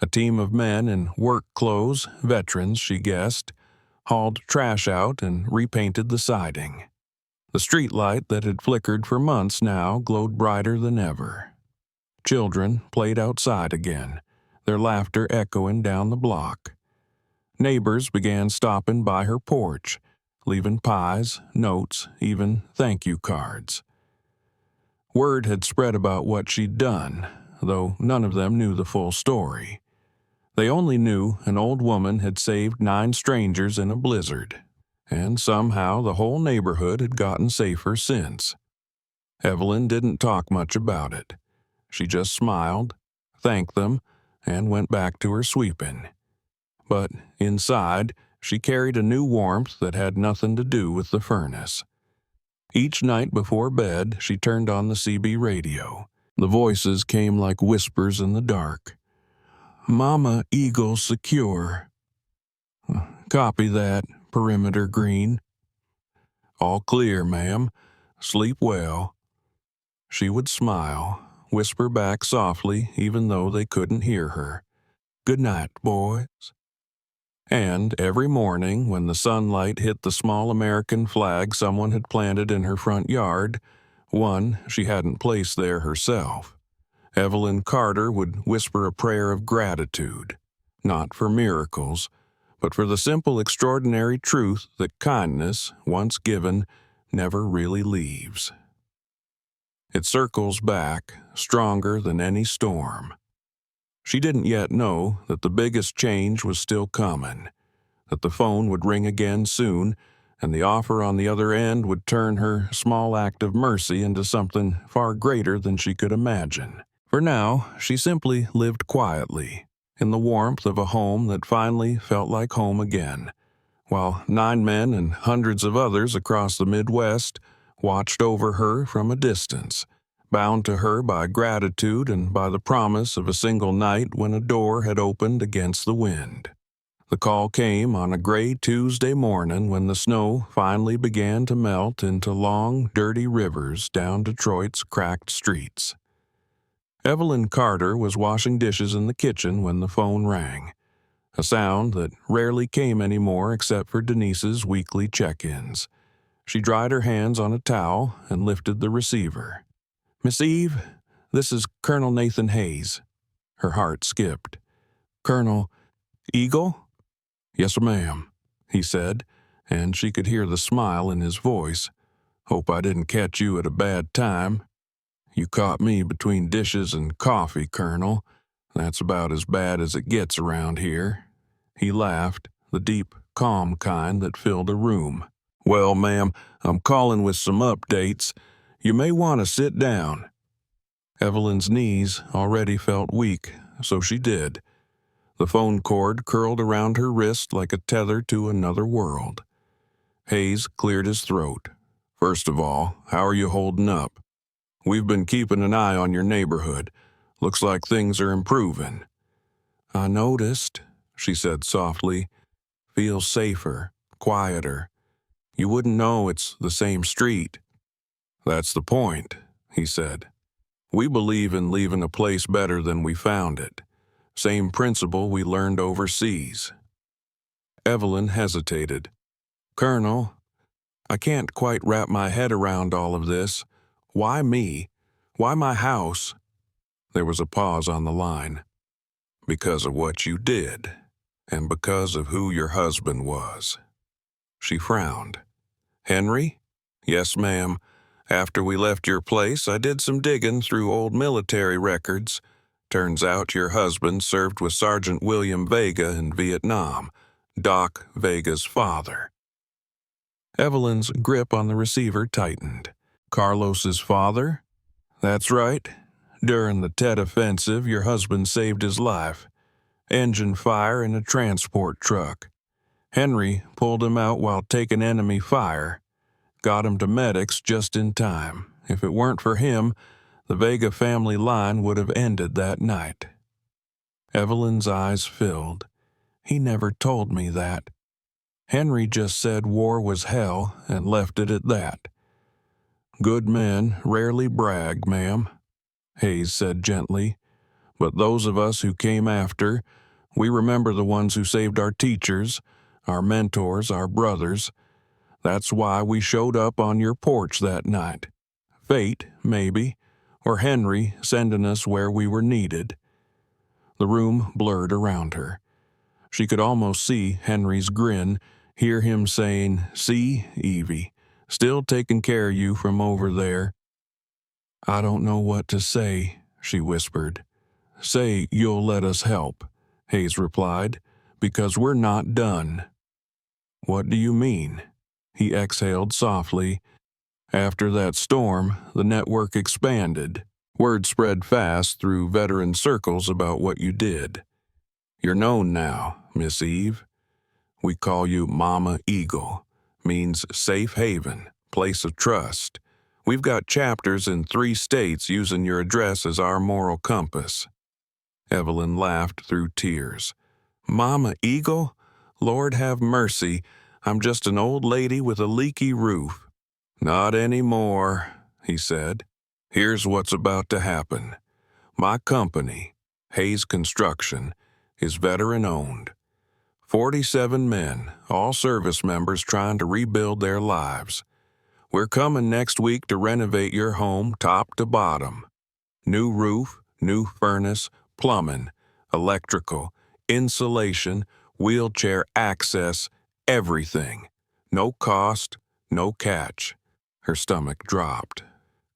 Speaker 1: A team of men in work clothes, veterans, she guessed, hauled trash out and repainted the siding. The streetlight that had flickered for months now glowed brighter than ever. Children played outside again, their laughter echoing down the block. Neighbors began stopping by her porch, leaving pies, notes, even thank you cards. Word had spread about what she'd done, though none of them knew the full story. They only knew an old woman had saved 9 strangers in a blizzard, and somehow the whole neighborhood had gotten safer since. Evelyn didn't talk much about it. She just smiled, thanked them, and went back to her sweeping. But inside, she carried a new warmth that had nothing to do with the furnace. Each night before bed, she turned on the CB radio. The voices came like whispers in the dark. "Mama Eagle secure. Copy that, perimeter green. All clear, ma'am. Sleep well." She would smile, whisper back softly even though they couldn't hear her. "Good night, boys." And every morning, when the sunlight hit the small American flag someone had planted in her front yard, one she hadn't placed there herself, Evelyn Carter would whisper a prayer of gratitude, not for miracles, but for the simple, extraordinary truth that kindness, once given, never really leaves. It circles back, stronger than any storm. She didn't yet know that the biggest change was still coming, that the phone would ring again soon, and the offer on the other end would turn her small act of mercy into something far greater than she could imagine. For now, she simply lived quietly, in the warmth of a home that finally felt like home again, while 9 men and hundreds of others across the Midwest watched over her from a distance, bound to her by gratitude and by the promise of a single night when a door had opened against the wind. The call came on a gray Tuesday morning when the snow finally began to melt into long, dirty rivers down Detroit's cracked streets. Evelyn Carter was washing dishes in the kitchen when the phone rang, a sound that rarely came anymore except for Denise's weekly check-ins. She dried her hands on a towel and lifted the receiver. "Miss Eve, this is Colonel Nathan Hayes." Her heart skipped. "Colonel Eagle?" "Yes, ma'am," he said, and she could hear the smile in his voice. "Hope I didn't catch you at a bad time." "You caught me between dishes and coffee, Colonel. That's about as bad as it gets around here." He laughed, the deep, calm kind that filled a room. "Well, ma'am, I'm calling with some updates. You may want to sit down." Evelyn's knees already felt weak, so she did. The phone cord curled around her wrist like a tether to another world. Hayes cleared his throat. "First of all, how are you holding up? We've been keeping an eye on your neighborhood. Looks like things are improving." "I noticed," she said softly. "Feels safer, quieter. You wouldn't know it's the same street." "That's the point," he said. "We believe in leaving a place better than we found it. Same principle we learned overseas." Evelyn hesitated. "Colonel, I can't quite wrap my head around all of this. Why me? Why my house?" There was a pause on the line. "Because of what you did, and because of who your husband was." She frowned. "Henry?" "Yes, ma'am. After we left your place, I did some digging through old military records. Turns out your husband served with Sergeant William Vega in Vietnam, Doc Vega's father." Evelyn's grip on the receiver tightened. "Carlos's father?" "That's right. During the Tet Offensive, your husband saved his life. Engine fire in a transport truck. Henry pulled him out while taking enemy fire. Got him to medics just in time. If it weren't for him, the Vega family line would have ended that night." Evelyn's eyes filled. "He never told me that. Henry just said war was hell and left it at that." "Good men rarely brag, ma'am," Hayes said gently. "But those of us who came after, we remember the ones who saved our teachers, our mentors, our brothers. That's why we showed up on your porch that night. Fate, maybe, or Henry sending us where we were needed." The room blurred around her. She could almost see Henry's grin, Hear him saying, "See, Evie, still taking care of you from over there." "I don't know what to say," she whispered. "Say you'll let us help," Hayes replied, "because we're not done." "What do you mean?" He exhaled softly. "After that storm, the network expanded. Word spread fast through veteran circles about what you did. You're known now, Miss Eve. We call you Mama Eagle. Means safe haven, place of trust. We've got chapters in 3 states using your address as our moral compass." Evelyn laughed through tears. "Mama Eagle? Lord have mercy. I'm just an old lady with a leaky roof." "Not anymore," he said. "Here's what's about to happen. My company, Hayes Construction, is veteran-owned. 47 men, all service members trying to rebuild their lives. We're coming next week to renovate your home top to bottom. New roof, new furnace, plumbing, electrical, insulation, wheelchair access, everything. No cost, no catch." Her stomach dropped.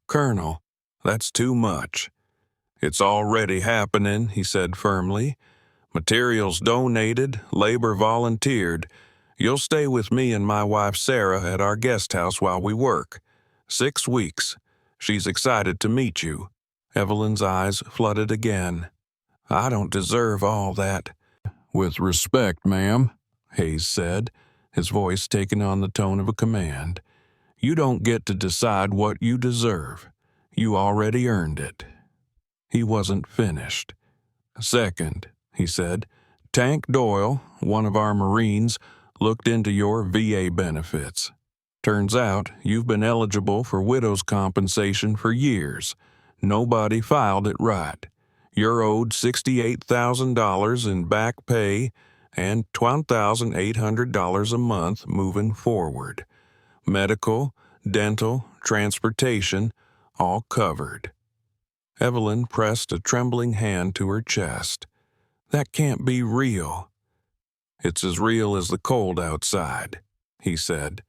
Speaker 1: "Colonel, that's too much." "It's already happening," he said firmly. "Materials donated, labor volunteered. You'll stay with me and my wife Sarah at our guest house while we work. 6 weeks. She's excited to meet you." Evelyn's eyes flooded again. "I don't deserve all that." "With respect, ma'am," Hayes said, his voice taking on the tone of a command. "You don't get to decide what you deserve. You already earned it." He wasn't finished. "Second," he said, "Tank Doyle, one of our Marines, looked into your VA benefits. Turns out you've been eligible for widow's compensation for years. Nobody filed it right. You're owed $68,000 in back pay and $12,800 a month moving forward. Medical, dental, transportation, all covered." Evelyn pressed a trembling hand to her chest. "That can't be real." "It's as real as the cold outside," he said.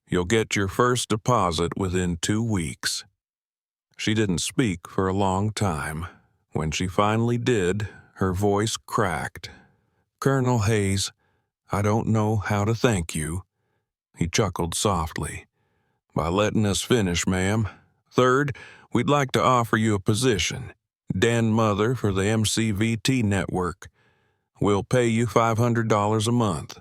Speaker 1: "You'll get your first deposit within 2 weeks." She didn't speak for a long time. When she finally did, her voice cracked. "Colonel Hayes, I don't know how to thank you." He chuckled softly. "By letting us finish, ma'am. Third, we'd like to offer you a position. Den mother for the MCVT network. We'll pay you $500 a month.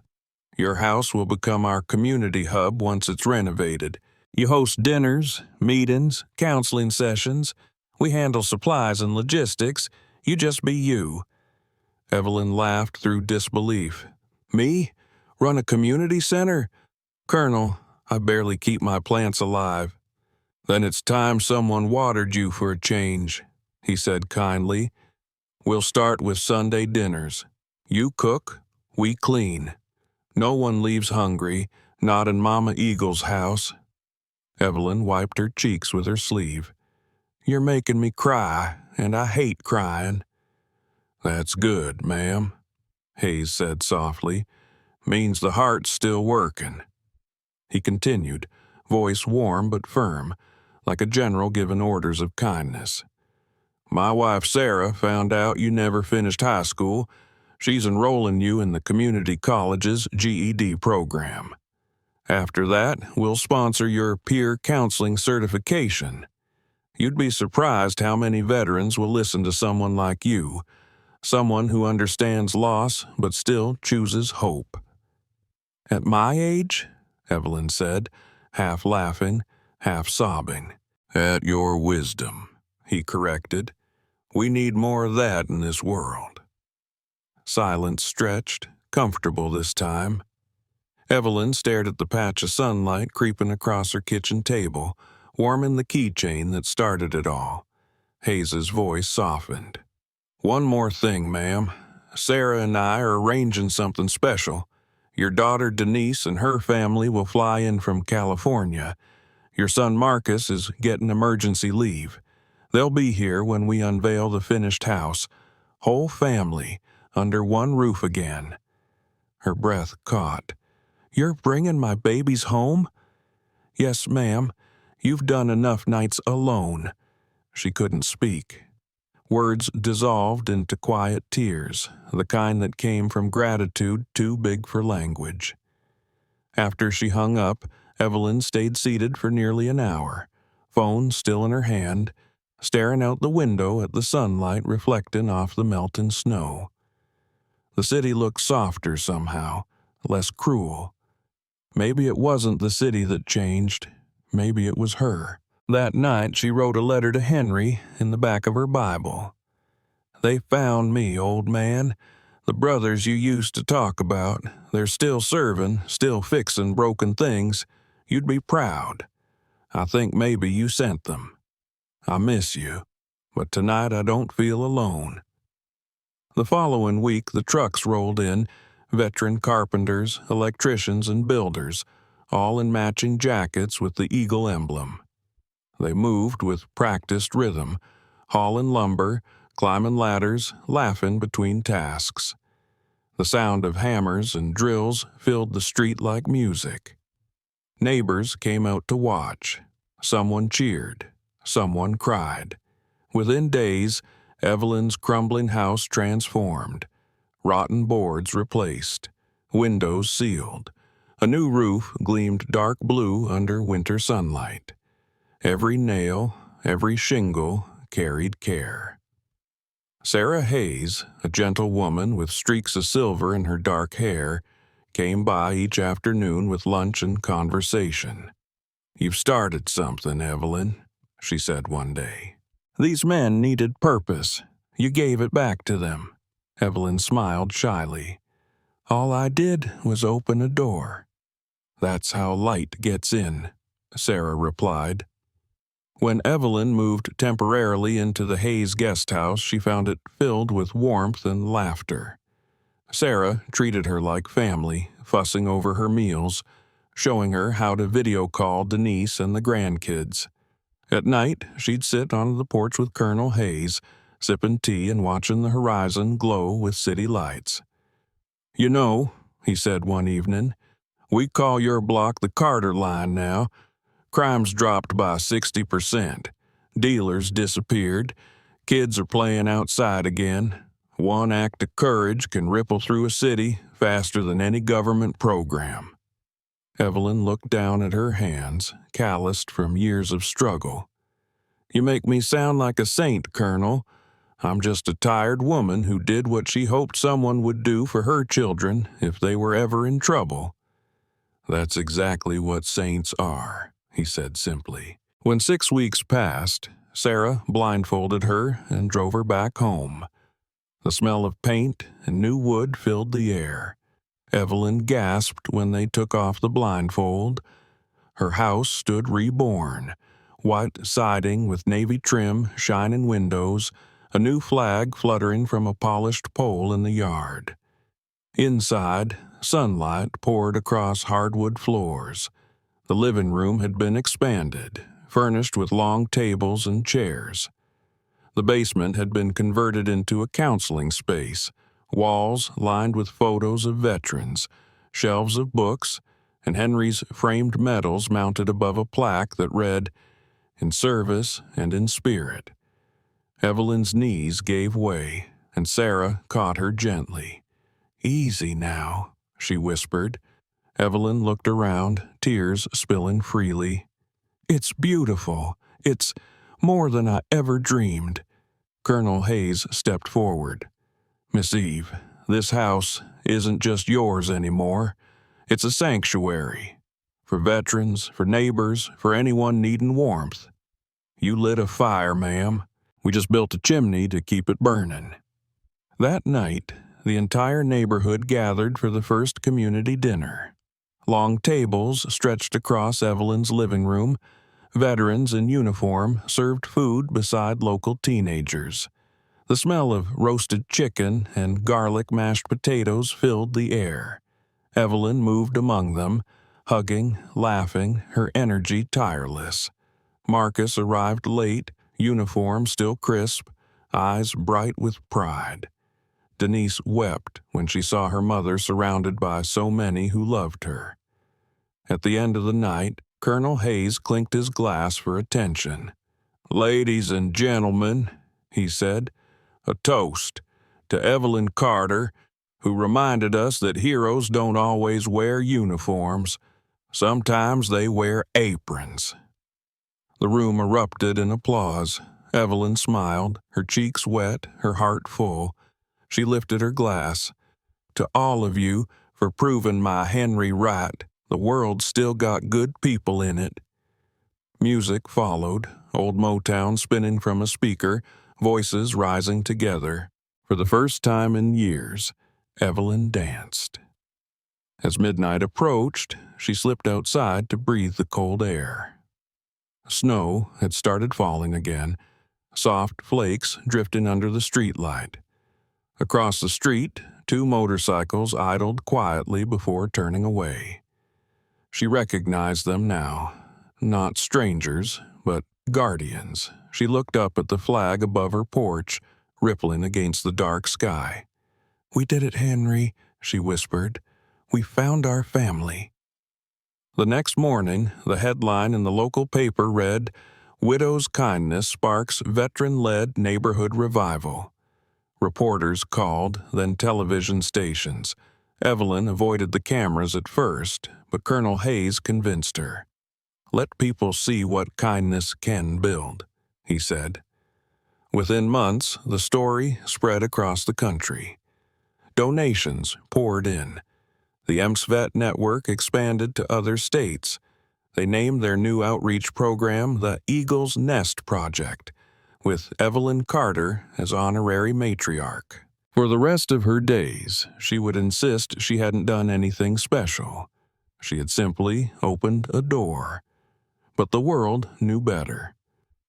Speaker 1: Your house will become our community hub once it's renovated. You host dinners, meetings, counseling sessions. We handle supplies and logistics. You just be you." Evelyn laughed through disbelief. "Me? Run a community center? Colonel, I barely keep my plants alive." "Then it's time someone watered you for a change," he said kindly. "We'll start with Sunday dinners. You cook, we clean. No one leaves hungry, not in Mama Eagle's house." Evelyn wiped her cheeks with her sleeve. "You're making me cry, and I hate crying." "That's good, ma'am," Hayes said softly. "Means the heart's still working." He continued, voice warm but firm, like a general giving orders of kindness. "My wife Sarah found out you never finished high school. She's enrolling you in the community college's GED program. After that, we'll sponsor your peer counseling certification. You'd be surprised how many veterans will listen to someone like you, someone who understands loss but still chooses hope." "At my age?" Evelyn said, half laughing, half sobbing. "At your wisdom," he corrected. "We need more of that in this world." Silence stretched, comfortable this time. Evelyn stared at the patch of sunlight creeping across her kitchen table, warming the keychain that started it all. Hayes's voice softened. "One more thing, ma'am. Sarah and I are arranging something special. Your daughter Denise and her family will fly in from California. Your son Marcus is getting emergency leave. They'll be here when we unveil the finished house. Whole family, under one roof again." Her breath caught. You're bringing my babies home?" "Yes, ma'am. You've done enough nights alone." She couldn't speak. Words dissolved into quiet tears, the kind that came from gratitude too big for language. After she hung up, Evelyn stayed seated for nearly an hour, phone still in her hand, staring out the window at the sunlight reflecting off the melting snow. The city looked softer somehow, less cruel. Maybe it wasn't the city that changed. Maybe it was her. That night she wrote a letter to Henry in the back of her Bible. "They found me, old man. The brothers you used to talk about, they're still serving, still fixing broken things. You'd be proud. I think maybe you sent them. I miss you, but tonight I don't feel alone." The following week the trucks rolled in, veteran carpenters, electricians, and builders, all in matching jackets with the eagle emblem. They moved with practiced rhythm, hauling lumber, climbing ladders, laughing between tasks. The sound of hammers and drills filled the street like music. Neighbors came out to watch. Someone cheered. Someone cried. Within days, Evelyn's crumbling house transformed. Rotten boards replaced. Windows sealed. A new roof gleamed dark blue under winter sunlight. Every nail, every shingle carried care. Sarah Hayes, a gentle woman with streaks of silver in her dark hair, came by each afternoon with lunch and conversation. "You've started something, Evelyn," she said one day. "These men needed purpose. You gave it back to them." Evelyn smiled shyly. "All I did was open a door." "That's how light gets in," Sarah replied. When Evelyn moved temporarily into the Hayes guest house, she found it filled with warmth and laughter. Sarah treated her like family, fussing over her meals, showing her how to video call Denise and the grandkids. At night, she'd sit on the porch with Colonel Hayes, sipping tea and watching the horizon glow with city lights. "You know," he said one evening, "we call your block the Carter Line now. Crime's dropped by 60%. Dealers disappeared. Kids are playing outside again. One act of courage can ripple through a city faster than any government program." Evelyn looked down at her hands, calloused from years of struggle. "You make me sound like a saint, Colonel. I'm just a tired woman who did what she hoped someone would do for her children if they were ever in trouble." "That's exactly what saints are," he said simply. When 6 weeks passed, Sarah blindfolded her and drove her back home. The smell of paint and new wood filled the air. Evelyn gasped when they took off the blindfold. Her house stood reborn, white siding with navy trim, shining windows, a new flag fluttering from a polished pole in the yard. Inside, sunlight poured across hardwood floors. The living room had been expanded, furnished with long tables and chairs. The basement had been converted into a counseling space, walls lined with photos of veterans, shelves of books, and Henry's framed medals mounted above a plaque that read, "In service and in spirit." Evelyn's knees gave way, and Sarah caught her gently. "Easy now," she whispered. Evelyn looked around, tears spilling freely. "It's beautiful. It's more than I ever dreamed." Colonel Hayes stepped forward. "Miss Eve, this house isn't just yours anymore. It's a sanctuary. For veterans, for neighbors, for anyone needing warmth. You lit a fire, ma'am. We just built a chimney to keep it burning." That night, the entire neighborhood gathered for the first community dinner. Long tables stretched across Evelyn's living room. Veterans in uniform served food beside local teenagers. The smell of roasted chicken and garlic mashed potatoes filled the air. Evelyn moved among them, hugging, laughing, her energy tireless. Marcus arrived late, uniform still crisp, eyes bright with pride. Denise wept when she saw her mother surrounded by so many who loved her. At the end of the night, Colonel Hayes clinked his glass for attention. "Ladies and gentlemen," he said, "a toast to Evelyn Carter, who reminded us that heroes don't always wear uniforms. Sometimes they wear aprons." The room erupted in applause. Evelyn smiled, her cheeks wet, her heart full. She lifted her glass. "To all of you for proving my Henry right. The world's still got good people in it." Music followed, old Motown spinning from a speaker, voices rising together. For the first time in years, Evelyn danced. As midnight approached, she slipped outside to breathe the cold air. Snow had started falling again, soft flakes drifting under the streetlight. Across the street, 2 motorcycles idled quietly before turning away. She recognized them now. Not strangers, but guardians. She looked up at the flag above her porch, rippling against the dark sky. "We did it, Henry," she whispered. "We found our family." The next morning, the headline in the local paper read, "Widow's Kindness Sparks Veteran-Led Neighborhood Revival." Reporters called, then television stations. Evelyn avoided the cameras at first, but Colonel Hayes convinced her. "Let people see what kindness can build," he said. Within months, the story spread across the country. Donations poured in. The EMSVET network expanded to other states. They named their new outreach program the Eagle's Nest Project, with Evelyn Carter as honorary matriarch. For the rest of her days, she would insist she hadn't done anything special. She had simply opened a door. But the world knew better.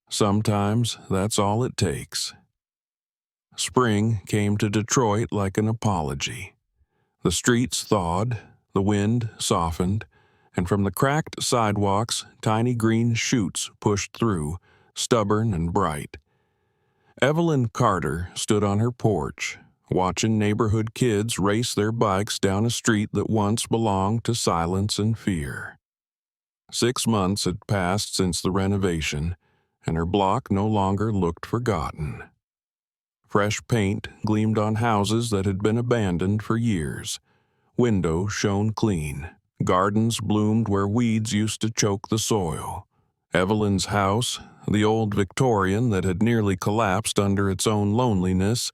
Speaker 1: Sometimes that's all it takes. Spring came to Detroit like an apology. The streets thawed, the wind softened, and from the cracked sidewalks, tiny green shoots pushed through, stubborn and bright. Evelyn Carter stood on her porch, watching neighborhood kids race their bikes down a street that once belonged to silence and fear. 6 months had passed since the renovation, and her block no longer looked forgotten. Fresh paint gleamed on houses that had been abandoned for years. Windows shone clean. Gardens bloomed where weeds used to choke the soil. Evelyn's house, the old Victorian that had nearly collapsed under its own loneliness,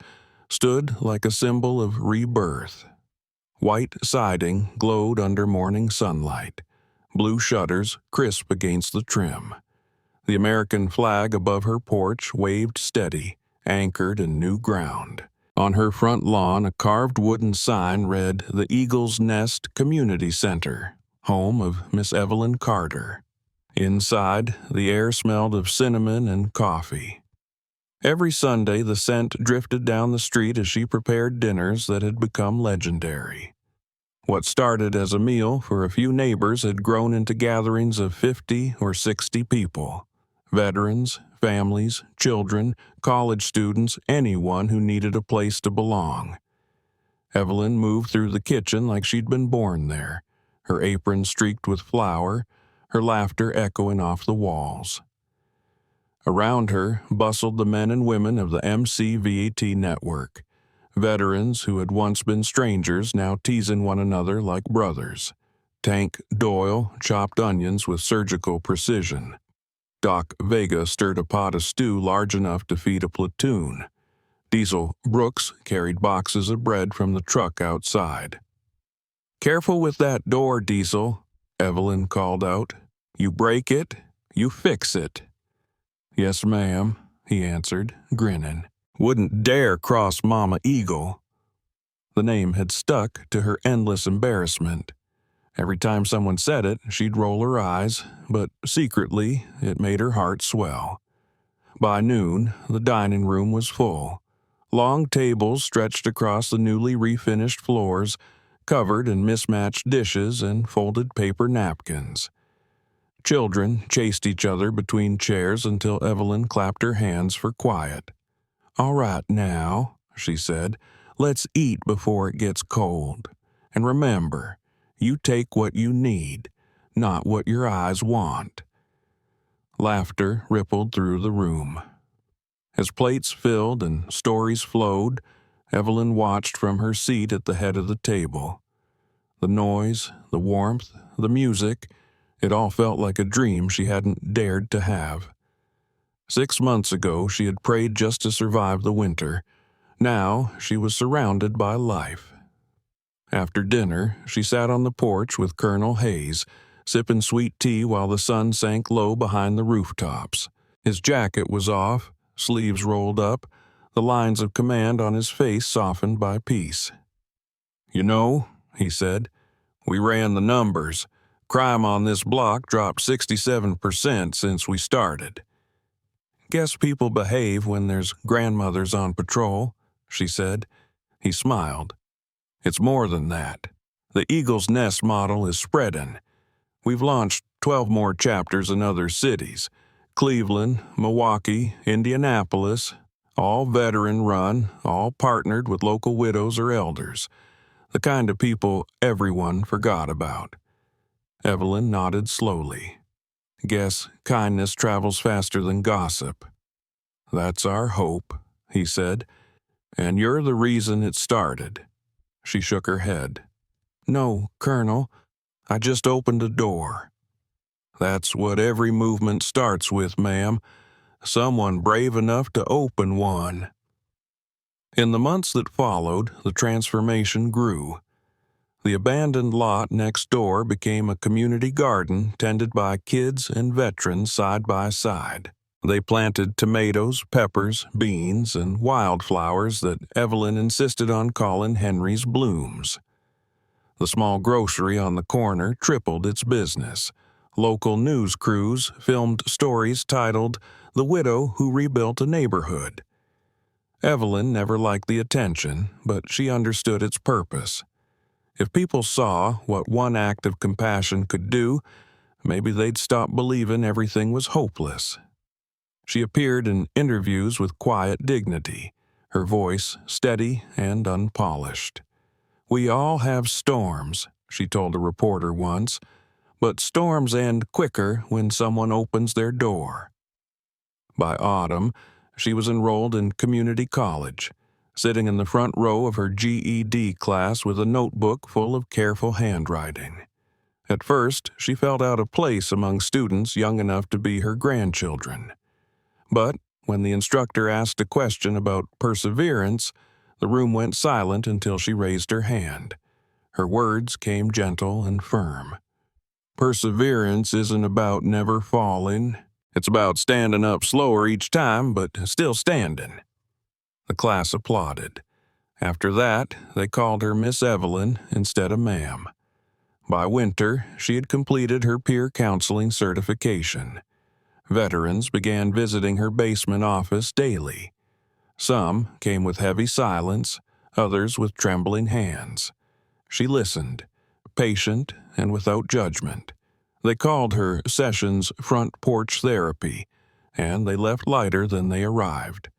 Speaker 1: stood like a symbol of rebirth. White siding glowed under morning sunlight. Blue shutters crisp against the trim. The American flag above her porch waved steady, anchored in new ground. On her front lawn, a carved wooden sign read, "The Eagle's Nest Community Center, home of Miss Evelyn Carter." Inside, the air smelled of cinnamon and coffee. Every Sunday, the scent drifted down the street as she prepared dinners that had become legendary. What started as a meal for a few neighbors had grown into gatherings of 50 or 60 people. Veterans, families, children, college students, anyone who needed a place to belong. Evelyn moved through the kitchen like she'd been born there, her apron streaked with flour, her laughter echoing off the walls. Around her bustled the men and women of the MCVAT network, veterans who had once been strangers now teasing one another like brothers. Tank Doyle chopped onions with surgical precision. Doc Vega stirred a pot of stew large enough to feed a platoon. Diesel Brooks carried boxes of bread from the truck outside. "Careful with that door, Diesel," Evelyn called out. "You break it, you fix it." "Yes, ma'am," he answered, grinning. "Wouldn't dare cross Mama Eagle." The name had stuck to her endless embarrassment. Every time someone said it, she'd roll her eyes, but secretly it made her heart swell. By noon, the dining room was full. Long tables stretched across the newly refinished floors, covered in mismatched dishes and folded paper napkins. Children chased each other between chairs until Evelyn clapped her hands for quiet. "All right now," she said, "let's eat before it gets cold. And remember, you take what you need. not what your eyes want. Laughter rippled through the room. As plates filled and stories flowed, Evelyn watched from her seat at the head of the table. The noise, the warmth, the music, it all felt like a dream she hadn't dared to have. 6 months ago, she had prayed just to survive the winter. Now, she was surrounded by life. After dinner, she sat on the porch with Colonel Hayes, sipping sweet tea while the sun sank low behind the rooftops. His jacket was off, sleeves rolled up, the lines of command on his face softened by peace. "You know," he said, "we ran the numbers. Crime on this block dropped 67% since we started." "Guess people behave when there's grandmothers on patrol," she said. He smiled. "It's more than that. The Eagle's Nest model is spreading. We've launched 12 more chapters in other cities. Cleveland, Milwaukee, Indianapolis, all veteran-run, all partnered with local widows or elders. The kind of people everyone forgot about." Evelyn nodded slowly. "Guess kindness travels faster than gossip." "That's our hope," he said. "And you're the reason it started." She shook her head. "No, Colonel, I just opened a door." "That's what every movement starts with, ma'am. Someone brave enough to open one." In the months that followed, the transformation grew. The abandoned lot next door became a community garden tended by kids and veterans side by side. They planted tomatoes, peppers, beans, and wildflowers that Evelyn insisted on calling Henry's Blooms. The small grocery on the corner tripled its business. Local news crews filmed stories titled "The Widow Who Rebuilt a Neighborhood." Evelyn never liked the attention, but she understood its purpose. If people saw what one act of compassion could do, maybe they'd stop believing everything was hopeless. She appeared in interviews with quiet dignity, her voice steady and unpolished. "We all have storms," she told a reporter once, "but storms end quicker when someone opens their door." By autumn, she was enrolled in community college, sitting in the front row of her GED class with a notebook full of careful handwriting. At first, she felt out of place among students young enough to be her grandchildren. But when the instructor asked a question about perseverance, the room went silent until she raised her hand. Her words came gentle and firm. "Perseverance isn't about never falling. It's about standing up slower each time, but still standing." The class applauded. After that, they called her Miss Evelyn instead of ma'am. By winter, she had completed her peer counseling certification. Veterans began visiting her basement office daily. Some came with heavy silence, others with trembling hands. She listened, patient and without judgment. They called her sessions front porch therapy, and they left lighter than they arrived.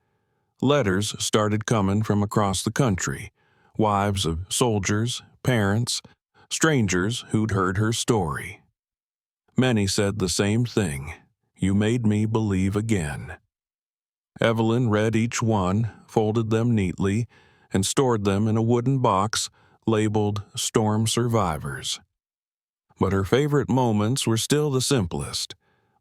Speaker 1: Letters started coming from across the country, wives of soldiers, parents, strangers who'd heard her story. Many said the same thing: "You made me believe again." Evelyn read each one, folded them neatly, and stored them in a wooden box labeled "Storm Survivors." But her favorite moments were still the simplest: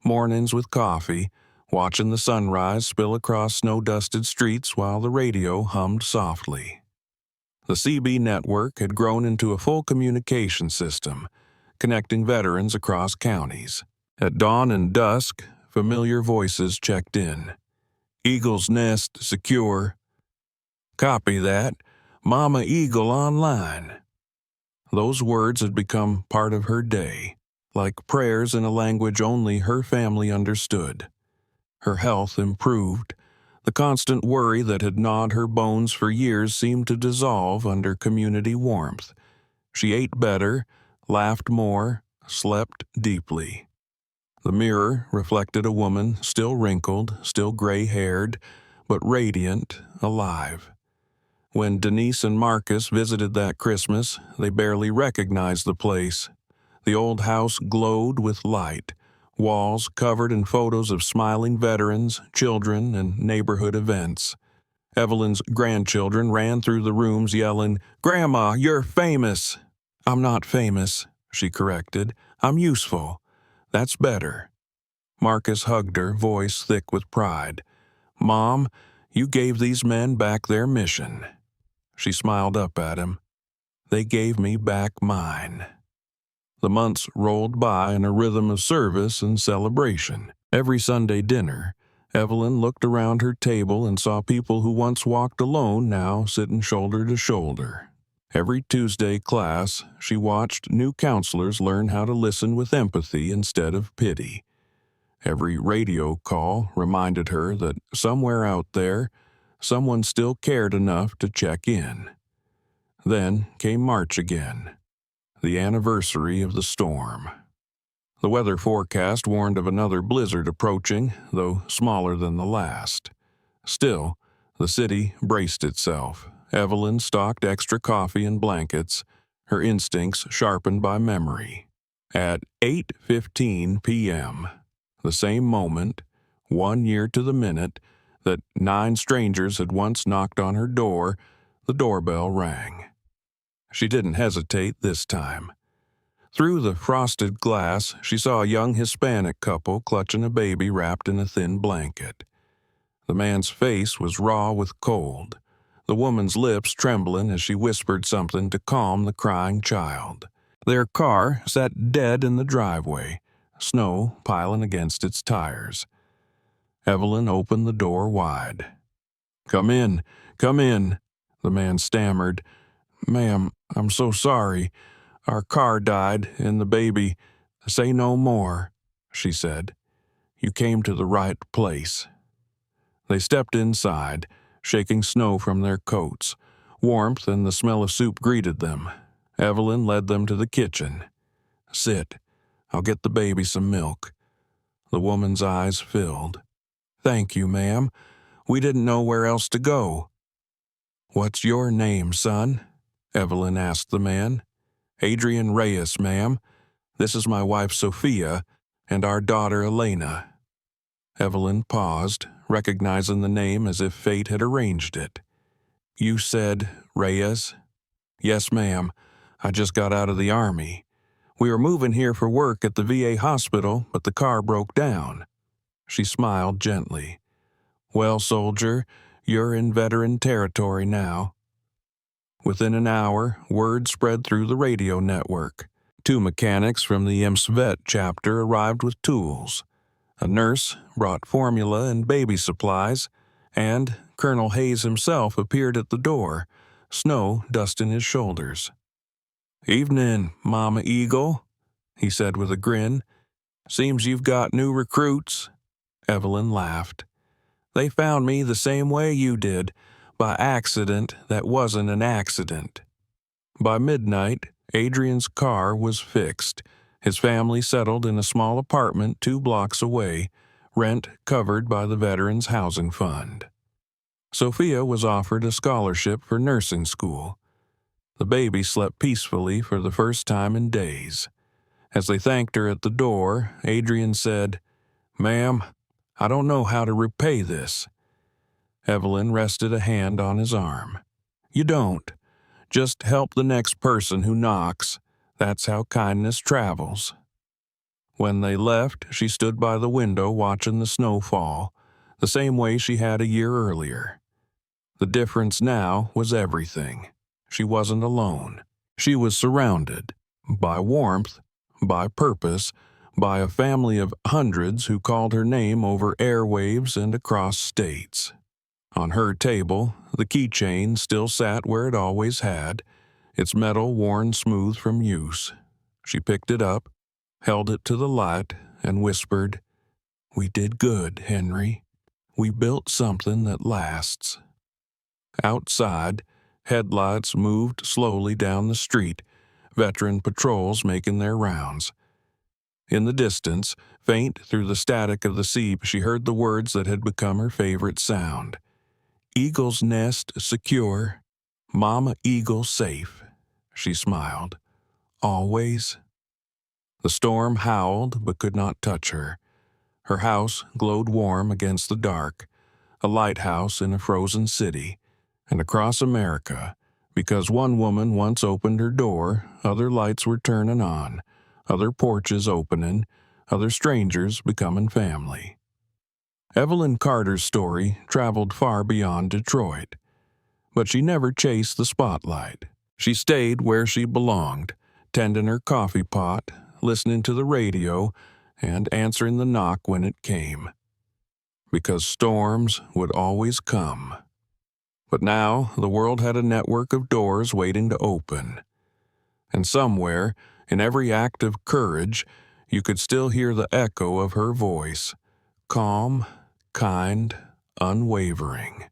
Speaker 1: mornings with coffee, watching the sunrise spill across snow-dusted streets while the radio hummed softly. The CB network had grown into a full communication system, connecting veterans across counties. At dawn and dusk, familiar voices checked in. "Eagle's Nest secure." "Copy that. Mama Eagle online." Those words had become part of her day, like prayers in a language only her family understood. Her health improved. The constant worry that had gnawed her bones for years seemed to dissolve under community warmth. She ate better, laughed more, slept deeply. The mirror reflected a woman still wrinkled, still gray-haired, but radiant, alive. When Denise and Marcus visited that Christmas, they barely recognized the place. The old house glowed with light, walls covered in photos of smiling veterans, children, and neighborhood events. Evelyn's grandchildren ran through the rooms yelling, "Grandma, you're famous!" "I'm not famous," she corrected. "I'm useful. That's better." Marcus hugged her, voice thick with pride. "Mom, you gave these men back their mission." She smiled up at him. "They gave me back mine." The months rolled by in a rhythm of service and celebration. Every Sunday dinner, Evelyn looked around her table and saw people who once walked alone now sitting shoulder to shoulder. Every Tuesday class, she watched new counselors learn how to listen with empathy instead of pity. Every radio call reminded her that somewhere out there, someone still cared enough to check in. Then came March again, the anniversary of the storm. The weather forecast warned of another blizzard approaching, though smaller than the last. Still, the city braced itself. Evelyn stocked extra coffee and blankets, her instincts sharpened by memory. At 8:15 p.m., the same moment, 1 year to the minute, that 9 strangers had once knocked on her door, the doorbell rang. She didn't hesitate this time. Through the frosted glass, she saw a young Hispanic couple clutching a baby wrapped in a thin blanket. The man's face was raw with cold, the woman's lips trembling as she whispered something to calm the crying child. Their car sat dead in the driveway, snow piling against its tires. Evelyn opened the door wide. Come in," the man stammered. "Ma'am, I'm so sorry. Our car died, and the baby—" "Say no more," she said. "You came to the right place." They stepped inside, shaking snow from their coats. Warmth and the smell of soup greeted them. Evelyn led them to the kitchen. "Sit. I'll get the baby some milk." The woman's eyes filled. "Thank you, ma'am. We didn't know where else to go." "What's your name, son?" Evelyn asked the man. "Adrian Reyes, ma'am. This is my wife, Sophia, and our daughter, Elena." Evelyn paused, recognizing the name as if fate had arranged it. "You said Reyes?" "Yes, ma'am. I just got out of the Army. We were moving here for work at the VA hospital, but the car broke down." She smiled gently. "Well, soldier, you're in veteran territory now." Within an hour, word spread through the radio network. 2 mechanics from the EMSVET chapter arrived with tools. A nurse brought formula and baby supplies, and Colonel Hayes himself appeared at the door, snow dusting his shoulders. "Evening, Mama Eagle," he said with a grin. "Seems you've got new recruits." Evelyn laughed. "They found me the same way you did, by accident that wasn't an accident." By midnight, Adrian's car was fixed. His family settled in a small apartment 2 blocks away, rent covered by the Veterans Housing Fund. Sophia was offered a scholarship for nursing school. The baby slept peacefully for the first time in days. As they thanked her at the door, Adrian said, "Ma'am, I don't know how to repay this." Evelyn rested a hand on his arm. "You don't. Just help the next person who knocks. That's how kindness travels." When they left, she stood by the window watching the snow fall, the same way she had a year earlier. The difference now was everything. She wasn't alone. She was surrounded by warmth, by purpose, by a family of hundreds who called her name over airwaves and across states. On her table, the keychain still sat where it always had, its metal worn smooth from use. She picked it up, held it to the light, and whispered, "We did good, Henry. We built something that lasts." Outside, headlights moved slowly down the street, veteran patrols making their rounds. In the distance, faint through the static of the sea, she heard the words that had become her favorite sound. "Eagle's nest secure, Mama Eagle safe." She smiled. "Always?" The storm howled but could not touch her. Her house glowed warm against the dark, a lighthouse in a frozen city, and across America, because one woman once opened her door, other lights were turning on, other porches opening, other strangers becoming family. Evelyn Carter's story traveled far beyond Detroit, but she never chased the spotlight. She stayed where she belonged, tending her coffee pot, listening to the radio, and answering the knock when it came. Because storms would always come. But now the world had a network of doors waiting to open. And somewhere, in every act of courage, you could still hear the echo of her voice, calm, kind, unwavering.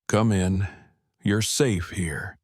Speaker 1: Come in, you're safe here.